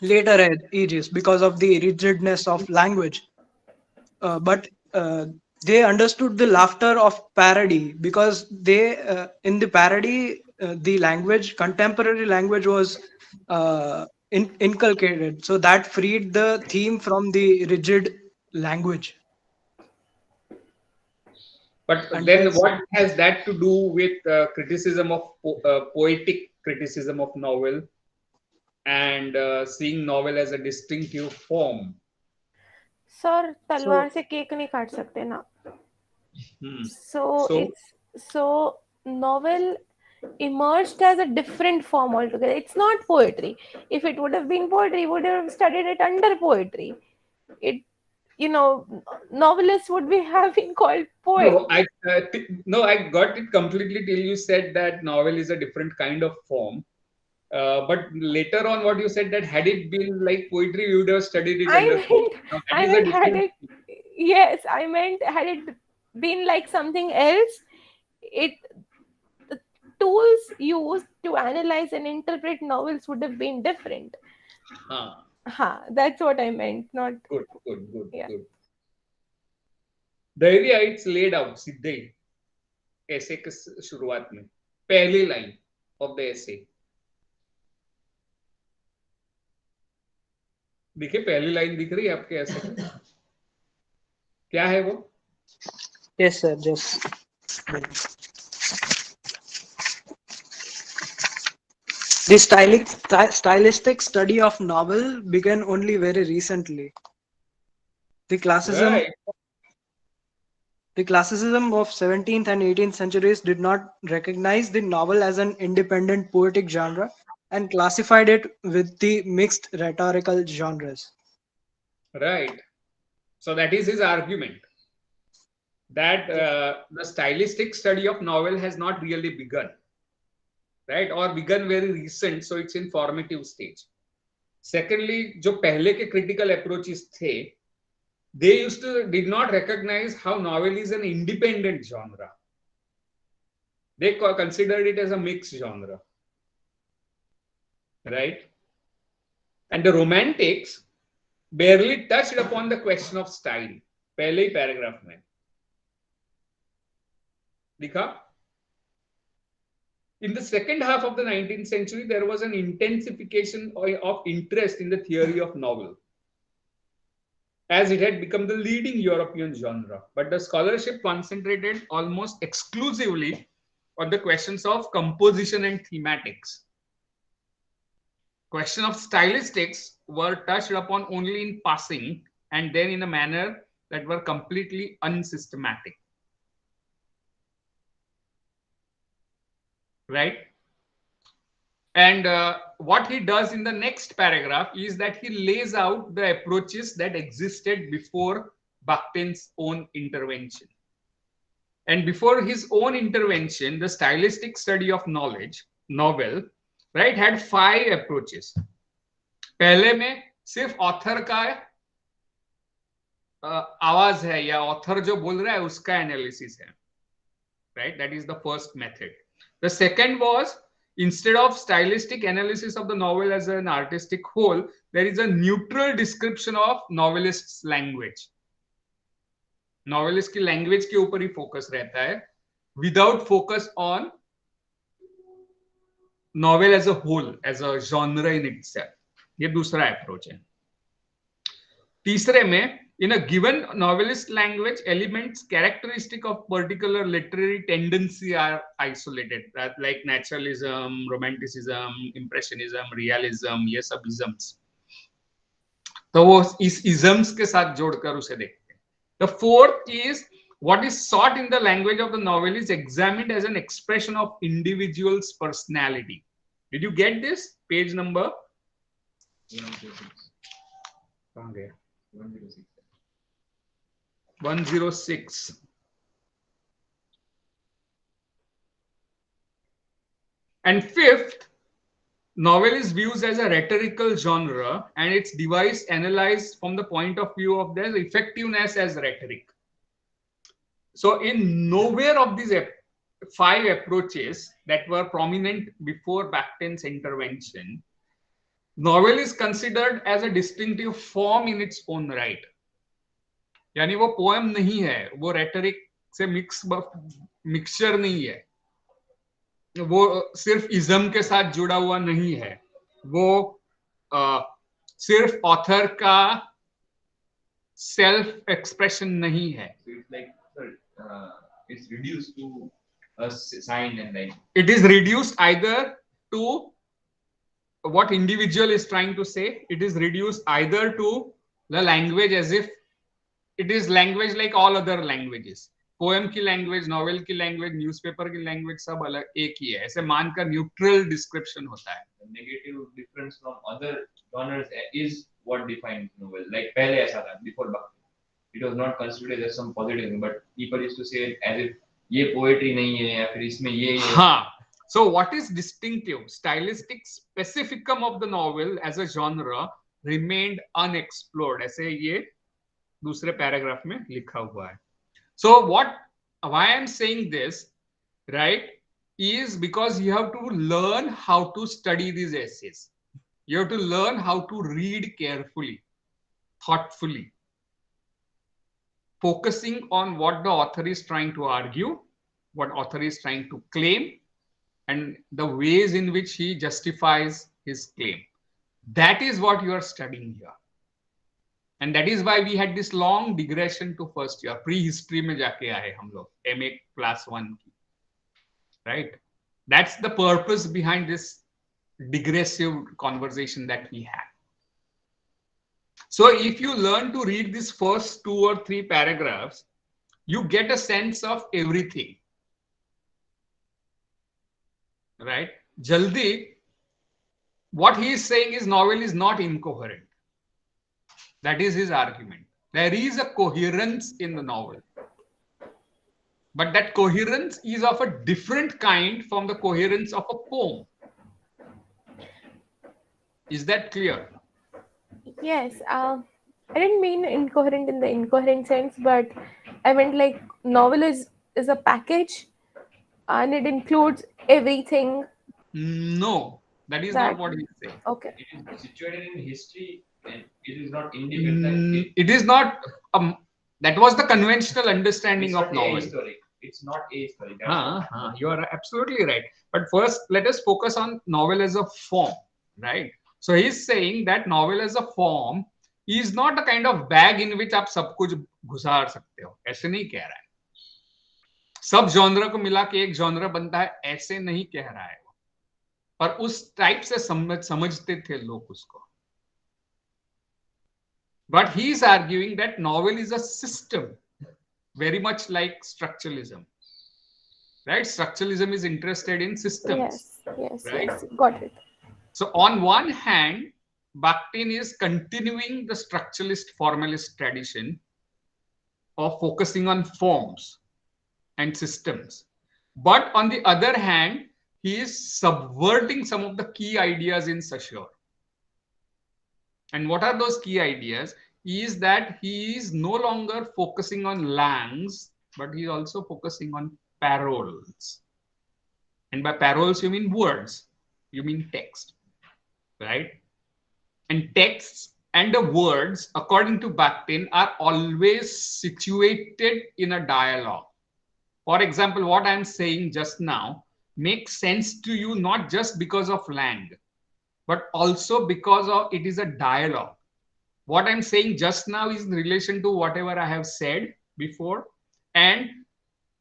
later ages because of the rigidness of language, but they understood the laughter of parody because they in the parody the language contemporary language was inculcated, so that freed the theme from the rigid language. But And then thus what has that to do with criticism of poetic criticism of novel and seeing novel as a distinctive form? Sir so तलवार से cake नहीं काट सकते ना. Hmm. So So, it's so novel emerged as a different form altogether. It's not poetry. If it would have been poetry, would have studied it under poetry. It, you know, novelists would be having called poet. no, I got it completely till you said that novel is a different kind of form. But later on, what you said that had it been like poetry, we would have studied it I under meant, poetry. Now, that I is a meant had different. it, yes, I meant had it been like something else, it the tools used to analyze and interpret novels would have been different. हाँ, Ha, that's what I meant, not good, good, good, yeah. good. The area it's laid out सीधे ही ऐसे के शुरुआत में पहली line of the essay. देखिए पहली line दिख रही है आपके ऐसे में क्या है वो? yes sir, just the stylistic study of novel began only very recently. The classicism Right. The classicism of 17th and 18th centuries did not recognize the novel as an independent poetic genre and classified it with the mixed rhetorical genres. Right. So that is his argument that Yes. the stylistic study of novel has not really begun, right, or begun very recent, so it's in formative stage. Secondly, जो पहले के critical approaches थे, they used to did not recognize how novel is an independent genre. They considered it as a mixed genre, right? And the romantics barely touched upon the question of style. पहले ही paragraph में दिखा. In the second half of the 19th century, there was an intensification of interest in the theory of novel, as it had become the leading European genre. But the scholarship concentrated almost exclusively on the questions of composition and thematics. Question of stylistics were touched upon only in passing and then in a manner that were completely unsystematic. right? And what he does in the next paragraph is that he lays out the approaches that existed before Bakhtin's own intervention. And before his own intervention, the stylistic study of novel, right, had 5 approaches. पहले में सिर्फ author का आवाज है या author जो बोल रहा है उसका एनालिसिस है, right? That is the first method. The second was, instead of stylistic analysis of the novel as an artistic whole, there is a neutral description of novelist's language. Novelist की language के ऊपर ही focus रहता है, without focus on novel as a whole, as a genre in itself. ये दूसरा approach है. तीसरे में, in a given novelist language, elements characteristic of particular literary tendency are isolated, like naturalism, romanticism, impressionism, realism, ये सब isms. तो वो इस isms के साथ जोड़कर उसे देखते हैं. The fourth is, what is sought in the language of the novel is examined as an expression of individual's personality. Did you get this? Page number 106. 106. And fifth, novel is viewed as a rhetorical genre and its device analyzed from the point of view of their effectiveness as rhetoric. So in nowhere of these 5 approaches that were prominent before Bakhtin's intervention, novel is considered as a distinctive form in its own right. यानी वो poem नहीं है, वो rhetoric से mixture नहीं है, वो सिर्फ इज्म के साथ जुड़ा हुआ नहीं है, वो सिर्फ ऑथर का सेल्फ एक्सप्रेशन नहीं है. So it's like it's reduced to a sign, and like It is reduced either to what individual is trying to say. It is reduced either to the language as if it is language like all other languages. Poem की language, novel की language, newspaper की language सब अलग एक ही है, ऐसे मानकर neutral description होता है. the negative difference from other genres is what defines novel. Like पहले ऐसा था, before Bakhtin, it was not considered as some positive thing, but people used to say it as if ये poetry नहीं है या फिर इसमें ये हाँ. So what is distinctive? Stylistic specificum of the novel as a genre remained unexplored. ऐसे ये दूसरे पैराग्राफ में लिखा हुआ है. So why I'm saying this, right, is because you have to learn how to study these essays. You have to learn how to read carefully, thoughtfully, focusing on what the author is trying to argue, what author is trying to claim, and the ways in which he justifies his claim. That is what you are studying here. And that is why we had this long digression to first year. Pre-history में जाके आए हम लोग, MA class 1 की, right? That's the purpose behind this digressive conversation that we had. So if you learn to read these first 2 or 3 paragraphs, you get a sense of everything, right? Jaldi, what he is saying is novel is not incoherent. That is his argument. There is a coherence in the novel, but that coherence is of a different kind from the coherence of a poem. Is that clear? Yes, I didn't mean incoherent in the incoherent sense, but I meant like novel is a package, and it includes everything. No, that is not what he is saying. Okay. it is situated in history and it is not independent. It is not. That was the conventional understanding It's of not novel. ahistoric. It's not ahistoric. You are absolutely right. But first, let us focus on novel as a form, right? So he's saying that novel as a form is not a kind of bag in which आप सब कुछ घुसार सकते हो. ऐसे नहीं कह रहा है. सब जॉनर को मिला के एक जॉनर बनता है, ऐसे नहीं कह रहा है वो. पर उस टाइप से समझते थे लोग उसको. But he is arguing that novel is a system, very much like structuralism, right? Structuralism is interested in systems, right? Yes, got it. So on one hand, Bakhtin is continuing the structuralist formalist tradition of focusing on forms and systems. But on the other hand, he is subverting some of the key ideas in Saussure. And what are those key ideas? Is that he is no longer focusing on langues, but he is also focusing on paroles. And by paroles, you mean words, you mean text, right? And texts and the words, according to Bakhtin, are always situated in a dialogue. For example, what I'm saying just now makes sense to you not just because of lang, but also because of it is a dialogue. What I'm saying just now is in relation to whatever I have said before, and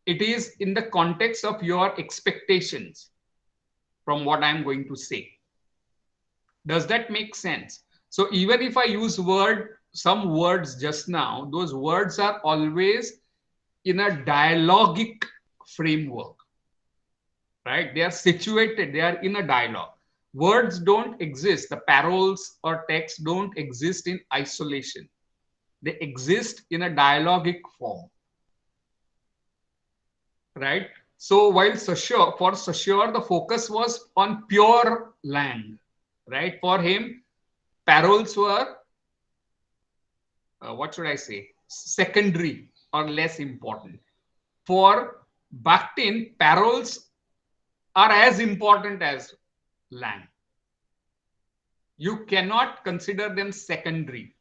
it is in the context of your expectations from what I'm going to say. Does that make sense? So even if I use some words just now, those words are always in a dialogic framework, right? They are situated, they are in a dialogue. Words don't exist, the paroles or text don't exist in isolation. They exist in a dialogic form, right? So while for Saussure, the focus was on pure lang, right? For him, paroles were, what should I say, secondary or less important. For Bakhtin, paroles are as important as lang. You cannot consider them secondary,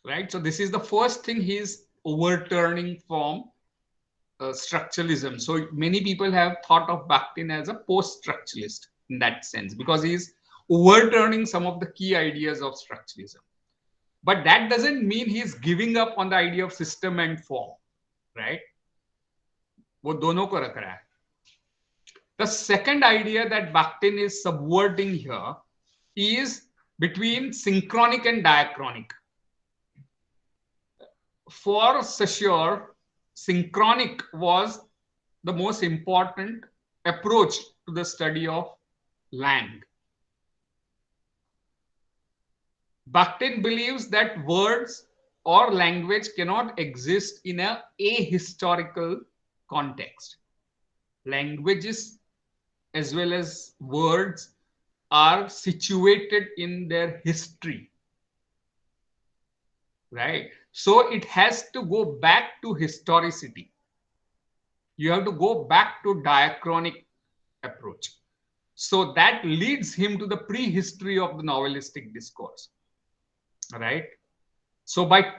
right? So this is the first thing he is overturning from structuralism. So many people have thought of Bakhtin as a post-structuralist in that sense, because he is overturning some of the key ideas of structuralism. But that doesn't mean he is giving up on the idea of system and form, right? वो दोनों को रख रहा है. The second idea that Bakhtin is subverting here is between synchronic and diachronic. For Saussure, synchronic was the most important approach to the study of lang. Bakhtin believes that words or language cannot exist in a ahistorical context. Languages as well as words are situated in their history, right? So it has to go back to historicity. You have to go back to diachronic approach. So that leads him to the prehistory of the novelistic discourse, right? So by,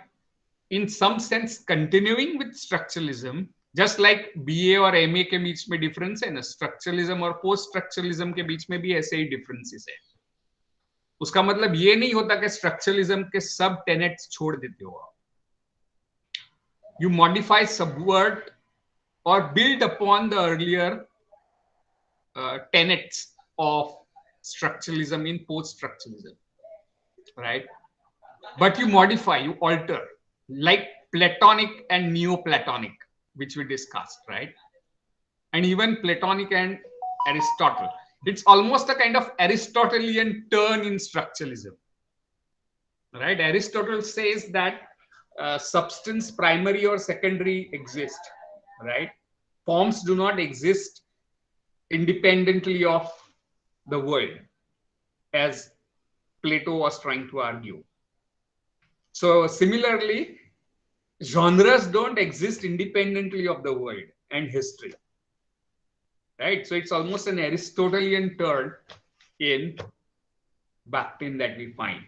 in some sense, continuing with structuralism, just like BA और MA के बीच में difference है ना, structuralism और post structuralism के बीच में भी ऐसे ही differences है. उसका मतलब ये नहीं होता कि structuralism के सब tenets छोड़ देते हो आप. You modify, subvert, or build upon the earlier tenets of structuralism in post-structuralism, right? But you modify, you alter, like Platonic and Neoplatonic, which we discussed, right? And even Platonic and Aristotle. It's almost a kind of Aristotelian turn in structuralism, right? Aristotle says that substance, primary or secondary, exist, right? Forms do not exist independently of the world, as Plato was trying to argue. So similarly, genres don't exist independently of the world and history, right? So it's almost an Aristotelian turn in Bakhtin that we find,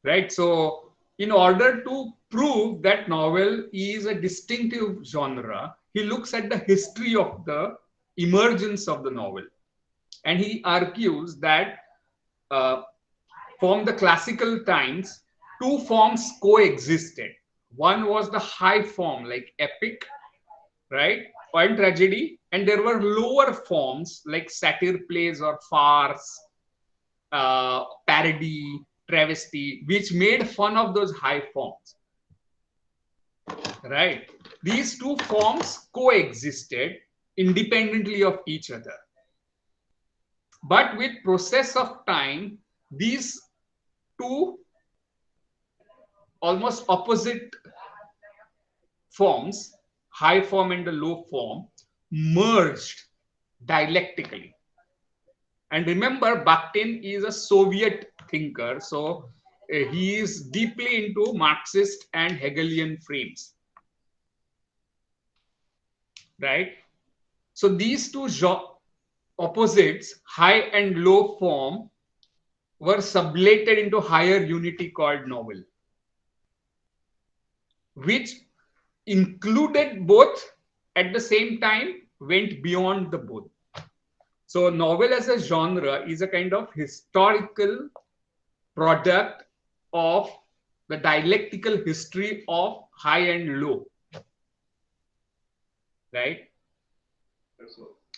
right? So in order to prove that novel is a distinctive genre, he looks at the history of the emergence of the novel. And he argues that from the classical times, two forms coexisted. One was the high form, like epic, right? And tragedy. And there were lower forms like satire plays or farce, parody, travesty, which made fun of those high forms, right? these two forms coexisted independently of each other. But with process of time, these two almost opposite forms, high form and the low form, merged dialectically. And remember, Bakhtin is a Soviet thinker, so he is deeply into Marxist and Hegelian frames, right? So these two opposites, high and low form, were sublated into higher unity called novel, which included both at the same time, went beyond the both. So novel as a genre is a kind of historical product of the dialectical history of high and low, right?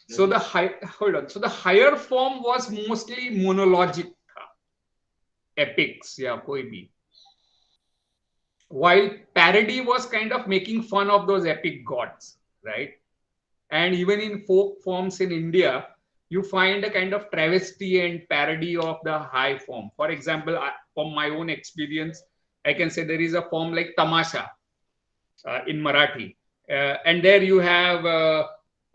So the higher form was mostly monologic epics, yeah, koi bhi. While parody was kind of making fun of those epic gods, right? And even in folk forms in India, you find a kind of travesty and parody of the high form. For example, from my own experience, I can say there is a form like Tamasha in Marathi. And there you have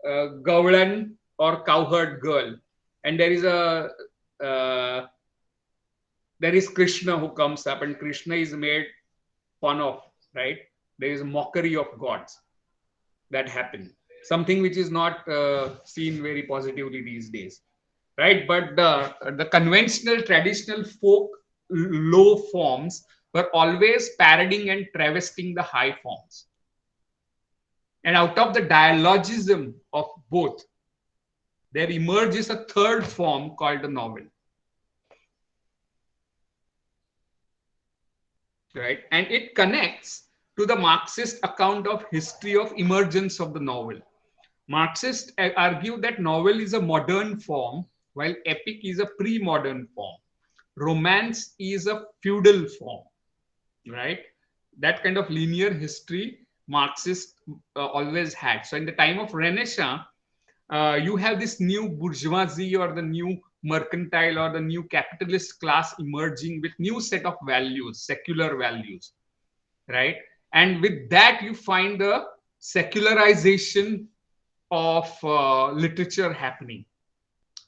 Gavlan or cowherd girl. And there is Krishna who comes up, and Krishna is made fun of, right? There is a mockery of gods that happen. Something which is not seen very positively these days, right? But the conventional, traditional folk low forms were always parodying and travesting the high forms. And out of the dialogism of both, there emerges a third form called the novel, right? And it connects to the Marxist account of history of emergence of the novel. Marxists argue that novel is a modern form, while epic is a pre-modern form. Romance is a feudal form, right? That kind of linear history Marxists always had. So in the time of Renaissance, you have this new bourgeoisie or the new mercantile or the new capitalist class emerging with new set of values, secular values, right? And with that, you find the secularization of literature happening.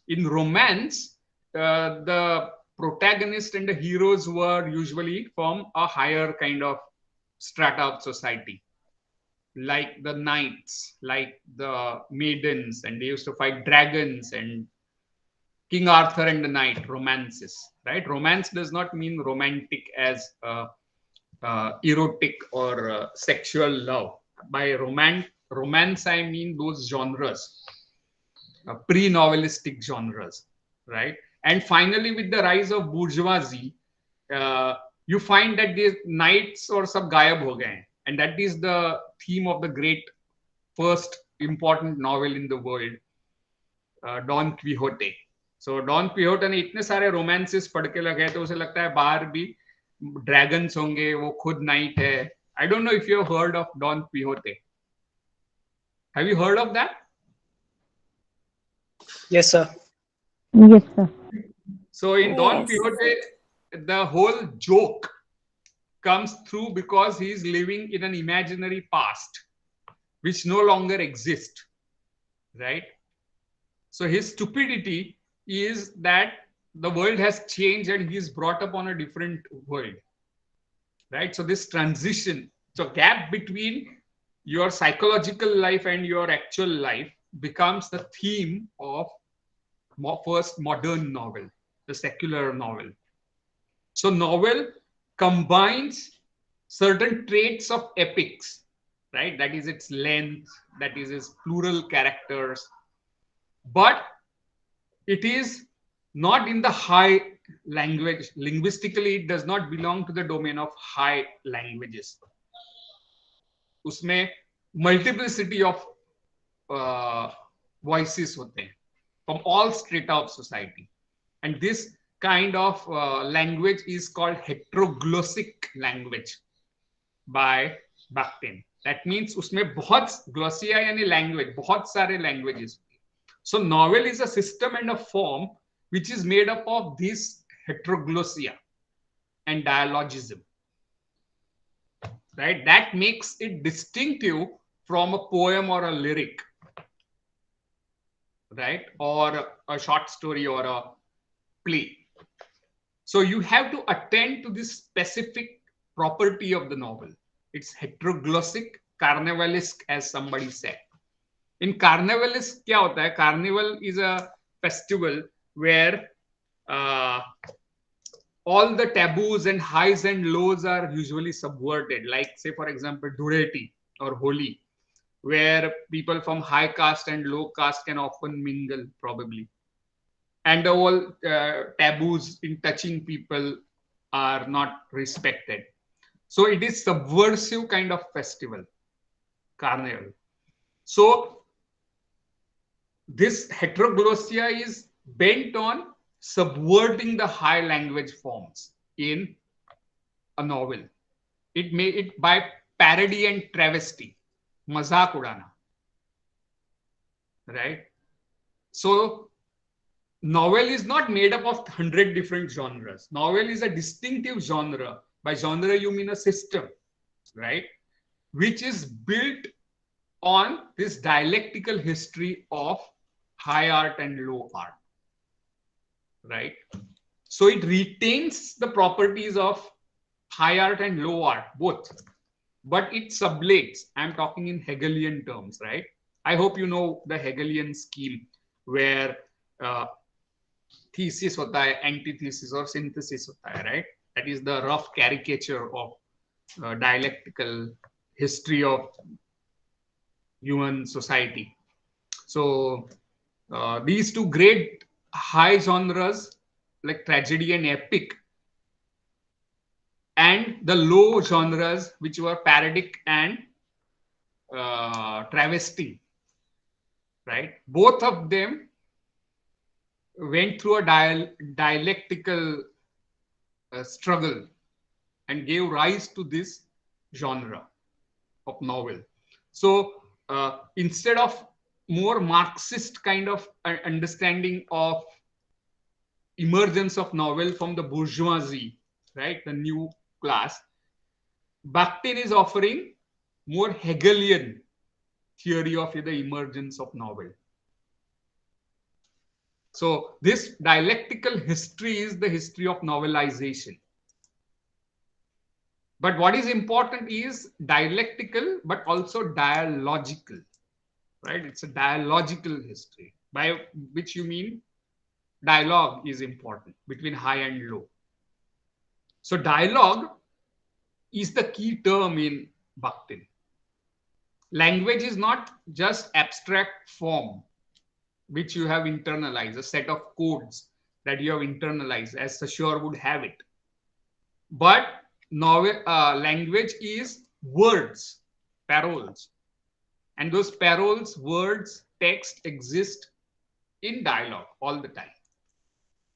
In romance, the protagonist and the heroes were usually from a higher kind of strata of society, like the knights, like the maidens, and they used to fight dragons, and King Arthur and the Knight, romances, right? Romance does not mean romantic as erotic or sexual love. By romance, I mean those genres, pre-novelistic genres, right? And finally, with the rise of bourgeoisie, you find that these knights or sab gayab ho gaye. And that is the theme of the great first important novel in the world, Don Quixote. So Don Quixote ने इतने सारे romances पढ़ के लगे तो उसे लगता है बाहर भी dragons होंगे, वो खुद knight है. I don't know if you have heard of Don Quixote. Have you heard of that? Yes, sir. Yes, sir. So in Don Yes. Quixote, the whole joke comes through because he is living in an imaginary past which no longer exists, right? So his stupidity is that the world has changed and he is brought up on a different world, right? So this transition, so gap between your psychological life and your actual life becomes the theme of first modern novel, the secular novel. So novel combines certain traits of epics, right? That is its length, that is its plural characters, but it is not in the high language. Linguistically, it does not belong to the domain of high languages. उसमें multiplicity of voices होते हैं from all strata of society. And this kind of language is called heteroglossic language by Bakhtin. That means उसमें बहुत glossia यानी language, बहुत सारे languages. So novel is a system and a form which is made up of this heteroglossia and dialogism. Right? That makes it distinctive from a poem or a lyric, right? Or a short story or a play. So you have to attend to this specific property of the novel. It's heteroglossic, carnivalesque, as somebody said. In carnivalesque, क्या होता है? Carnival is a festival where all the taboos and highs and lows are usually subverted. Like, say, for example, Dhureti or Holi, where people from high caste and low caste can often mingle, probably. And all taboos in touching people are not respected. So it is subversive kind of festival, carnival. So this heteroglossia is bent on subverting the high language forms in a novel. It may it by parody and travesty, mazak udana, right? So novel is not made up of 100 different genres. Novel is a distinctive genre. By genre, you mean a system, right? Which is built on this dialectical history of high art and low art, right? So it retains the properties of high art and low art, both, but it sublates. I'm talking in Hegelian terms, right? I hope you know the Hegelian scheme where thesis होता है, antithesis or synthesis होता है, right? That is the rough caricature of dialectical history of human society. So these two great high genres like tragedy and epic, and the low genres which were parodic and travesty, right? Both of them went through a dialectical struggle and gave rise to this genre of novel. So instead of more Marxist kind of understanding of emergence of novel from the bourgeoisie, right, the new class, Bakhtin is offering more Hegelian theory of the emergence of novel. So this dialectical history is the history of novelization. But what is important is dialectical, but also dialogical, right? It's a dialogical history, by which you mean dialogue is important between high and low. So dialogue is the key term in Bakhtin. Language is not just abstract form, which you have internalized, a set of codes that you have internalized, as Saussure would have it. But language is words, paroles. And those paroles, words, text exist in dialogue all the time.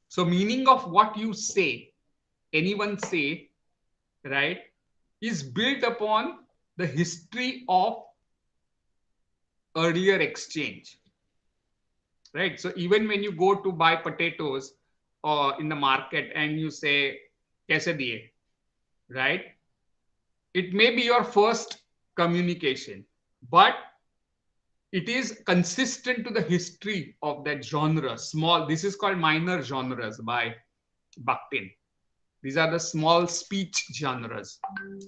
So meaning of what you say, anyone say, right, is built upon the history of earlier exchange, right? So even when you go to buy potatoes in the market and you say, kaise diye, right? It may be your first communication, but it is consistent to the history of that genre. Small, this is called minor genres by Bakhtin. These are the small speech genres,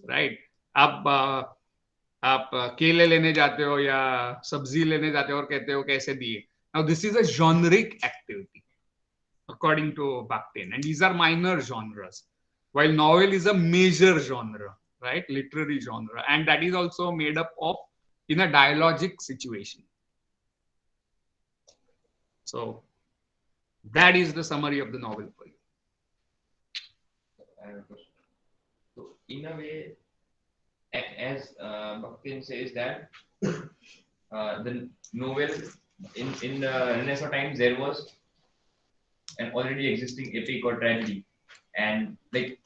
right? आप केले लेने जाते हो या सब्जी लेने जाते हो और कहते हो कैसे दिए. Now this is a generic activity according to Bakhtin, and these are minor genres, while novel is a major genre, right? Literary genre, and that is also made up of in a dialogic situation. So that is the summary of the novel for you. I have a question. So in a way, as Bakhtin says that the novel in the Renaissance times there was an already existing epic or tragedy, and like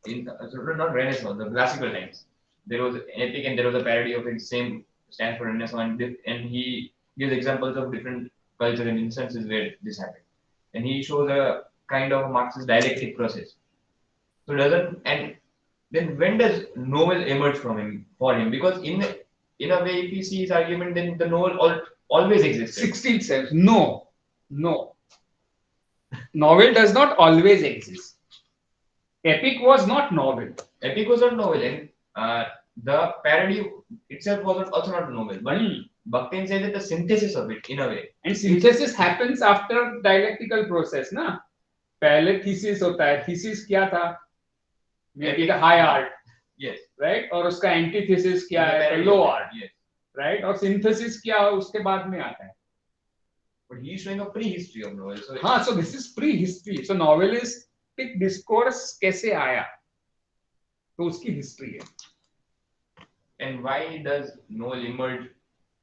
in not Renaissance, the classical times, there was an epic and there was a parody of it. Same stands for Renaissance, and he gives examples of different cultural instances where this happened, and he shows a kind of Marxist dialectic process. So doesn't and then when does novel emerge from him for him? Because in a way, if he sees argument, then the novel always existed. 16th century. No, no. Novel does not always exist. Epic was not novel. Epic was not novel, and the parody itself was also not novel. But Bakhtin says that the synthesis of it, in a way, And synthesis happens after dialectical process, ना? पहले thesis होता है. Thesis क्या था? Maybe the high art, yes, right? और उसका antithesis क्या The है? parody The low of it, art, yes. right? और synthesis क्या है? उसके बाद में आता है. But he is showing a prehistory of novel. So हाँ, so this is prehistory. So novelistic discourse कैसे आया? तो उसकी history है. and why does novel emerge,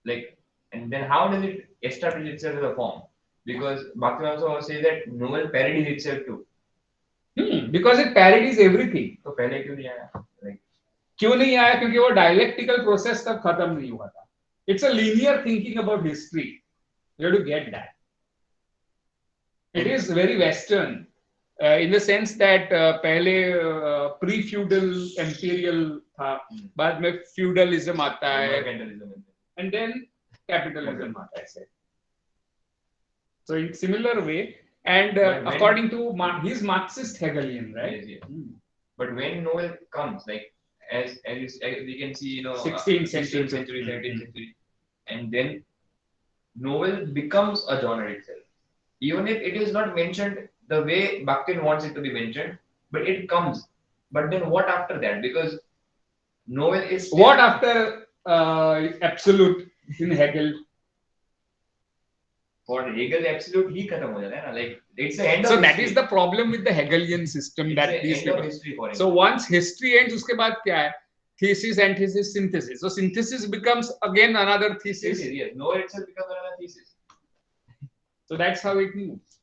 like, and then how does it establish itself as a form? Because Bakhtin also says that novel parodies itself too. Because it parodies everything. तो पहले क्यों नहीं आया? Like, क्यों नहीं आया? क्योंकि वो dialectical process तब खत्म नहीं हुआ था. It's a linear thinking about history. You have to get that. It is very Western in the sense that पहले pre-feudal imperial था, बाद में feudalism आता है, mercantilism. and then capitalism आता है. So in similar way, and But when- according to he's Marxist Hegelian, right? Yes, yes. But when novel comes, like as we can see, 16th century. 16th century, 17th century, and then novel becomes a genre itself. Even if it is not mentioned the way Bakhtin wants it to be mentioned, but it comes. But then what after that? Because novel is still- What after absolute in Hegel? for Hegel absolute ही खत्म हो जाता है ना, like it's the end of So that history. is the problem with the Hegelian system It's that the these end of people. history for him. So once history ends, उसके बाद क्या है? Thesis, antithesis, synthesis. So synthesis becomes again another thesis. thesis, yes, novel itself becomes another thesis. So that's how it moves.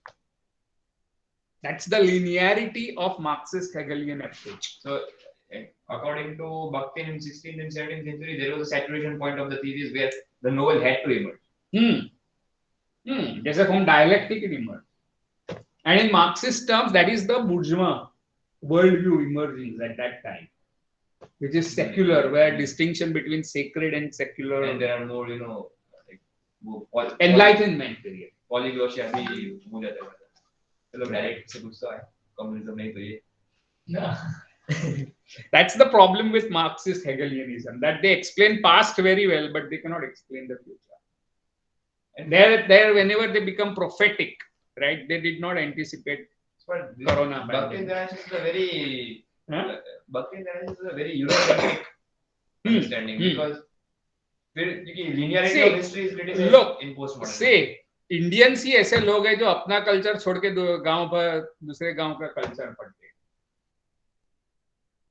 That's the linearity of Marxist Hegelian approach. So, according to Bakhtin in 16th and 17th century, there was a saturation point of the thesis where the novel had to emerge. जैसे हम dialectic emerge. And in Marxist terms, that is the bourgeois worldview emerging at that time, which is secular, where distinction between sacred and secular. And there are more, like Enlightenment period. polyglossia भी हो जाता है. चलो direct से पूछता है, communism नहीं तो ये. That's the problem with Marxist Hegelianism, that they explain past very well, but they cannot explain the future. And there, whenever they become prophetic, right? They did not anticipate But Corona Bakhtin's pandemic. analysis is a very Huh? Bakhtin's analysis is a very Eurocentric understanding because linearity See, of history is criticized look, in postmodern. Say, Indians ही ऐसे लोग हैं जो अपना culture छोड़ के गांव पर दूसरे गांव का कल्चर पढ़ते हैं.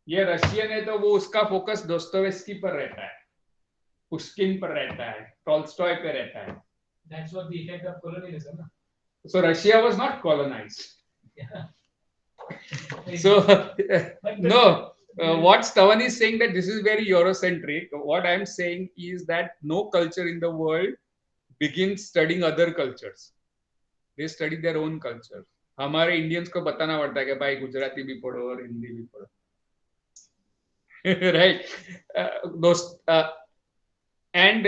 ये रशियन है तो वो उसका फोकस दोस्तोवेस्की पर रहता है, पुश्किन पर रहता है, टॉल्स्टॉय पे रहता है. That's what the effect of colonialism. Na? So Russia was not colonized. Yeah. So But no, what Stavan is saying that this is very Eurocentric. What I am saying is that no culture in the world begins studying other cultures. They study their own culture. हमारे Indians को बताना पड़ता है कि भाई गुजराती भी पढ़ो और हिंदी भी पढ़ो. Right? And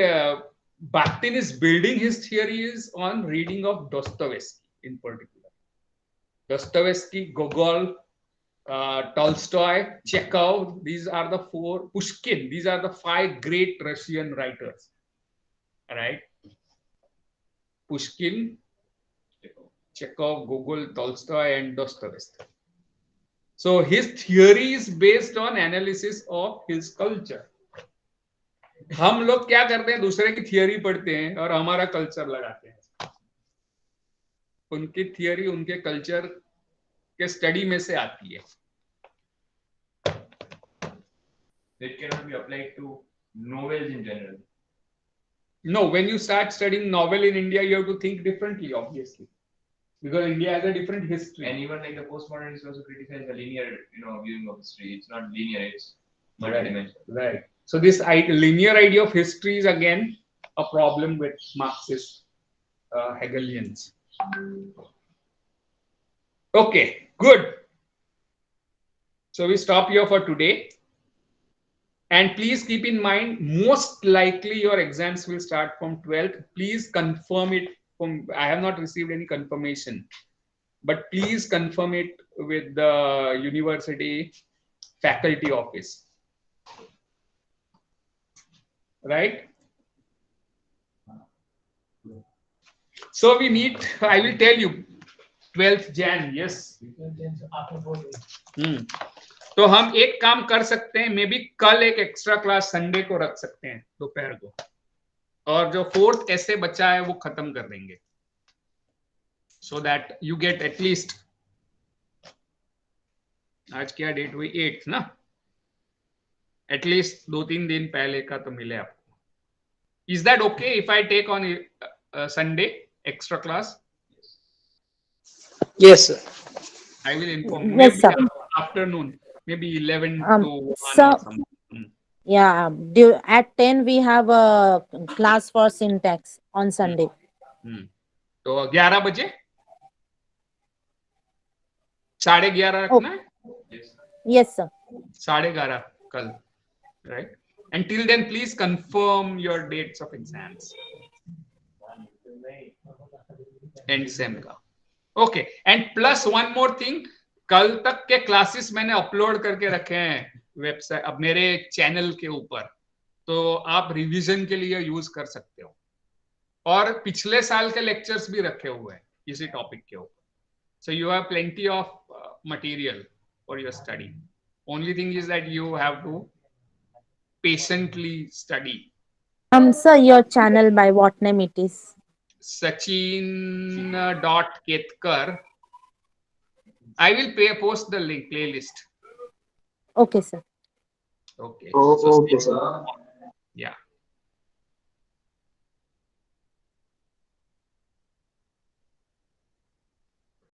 Bakhtin is building his theories on reading of Dostoevsky in particular. Dostoevsky, Gogol, Tolstoy, Chekhov, these are the four, Pushkin, these are the 5 great Russian writers. Right? Pushkin, Chekhov, Gogol, Tolstoy, and Dostoevsky. So his theory is based on analysis of his culture. हम लोग क्या करते हैं, दूसरे की theory पढ़ते हैं और हमारा कल्चर लगाते हैं. उनकी थियरी उनके कल्चर के स्टडी में से आती है. It cannot be applied to novels in general. No, when you start studying novel in India, you have to think differently, obviously, because India has a different history. And even like the postmodernists also criticize the linear, viewing of history. It's not linear; it's multidimensional. Right. So this linear idea of history is again a problem with Marxist Hegelians. Okay, good. So we stop here for today. And please keep in mind, most likely your exams will start from 12th. Please confirm it. I have not received any confirmation, but please confirm it with the university faculty office. Right? So we meet, I will tell you, 12th Jan, yes. After 4 days. तो हम एक काम कर सकते हैं, may be कल एक extra class Sunday को रख सकते हैं दोपहर को, और जो 4th ऐसे बचा है वो खत्म कर देंगे, so that you get at least, आज क्या डेट हुई 8th ना, एटलीस्ट 2-3 दिन पहले का तो मिले आपको. Is that okay if I take on Sunday extra class? Yes, sir. I will inform. Yes, Maybe sir. afternoon, maybe 11 to 1 So, or something. yeah, at 10 we have a class for syntax on Sunday. तो 11 बजे 11:30 रखना है? Yes, sir. 11:30 कल, right? Until then, please confirm your dates of exams. End sem का. Okay, and plus one more thing, कल तक के classes मैंने अपलोड करके रखे हैं वेबसाइट, अब मेरे चैनल के ऊपर, तो आप रिवीजन के लिए यूज कर सकते हो, और पिछले साल के लेक्चर्स भी रखे हुए हैं इसी टॉपिक के ऊपर. So you have plenty of material for your study. Only thing is that you have to patiently study. Sir, your channel, by what name it is? Sachin.Ketkar. I will post the link playlist. Okay, sir. Okay. Oh, So okay, stay- sir. Yeah.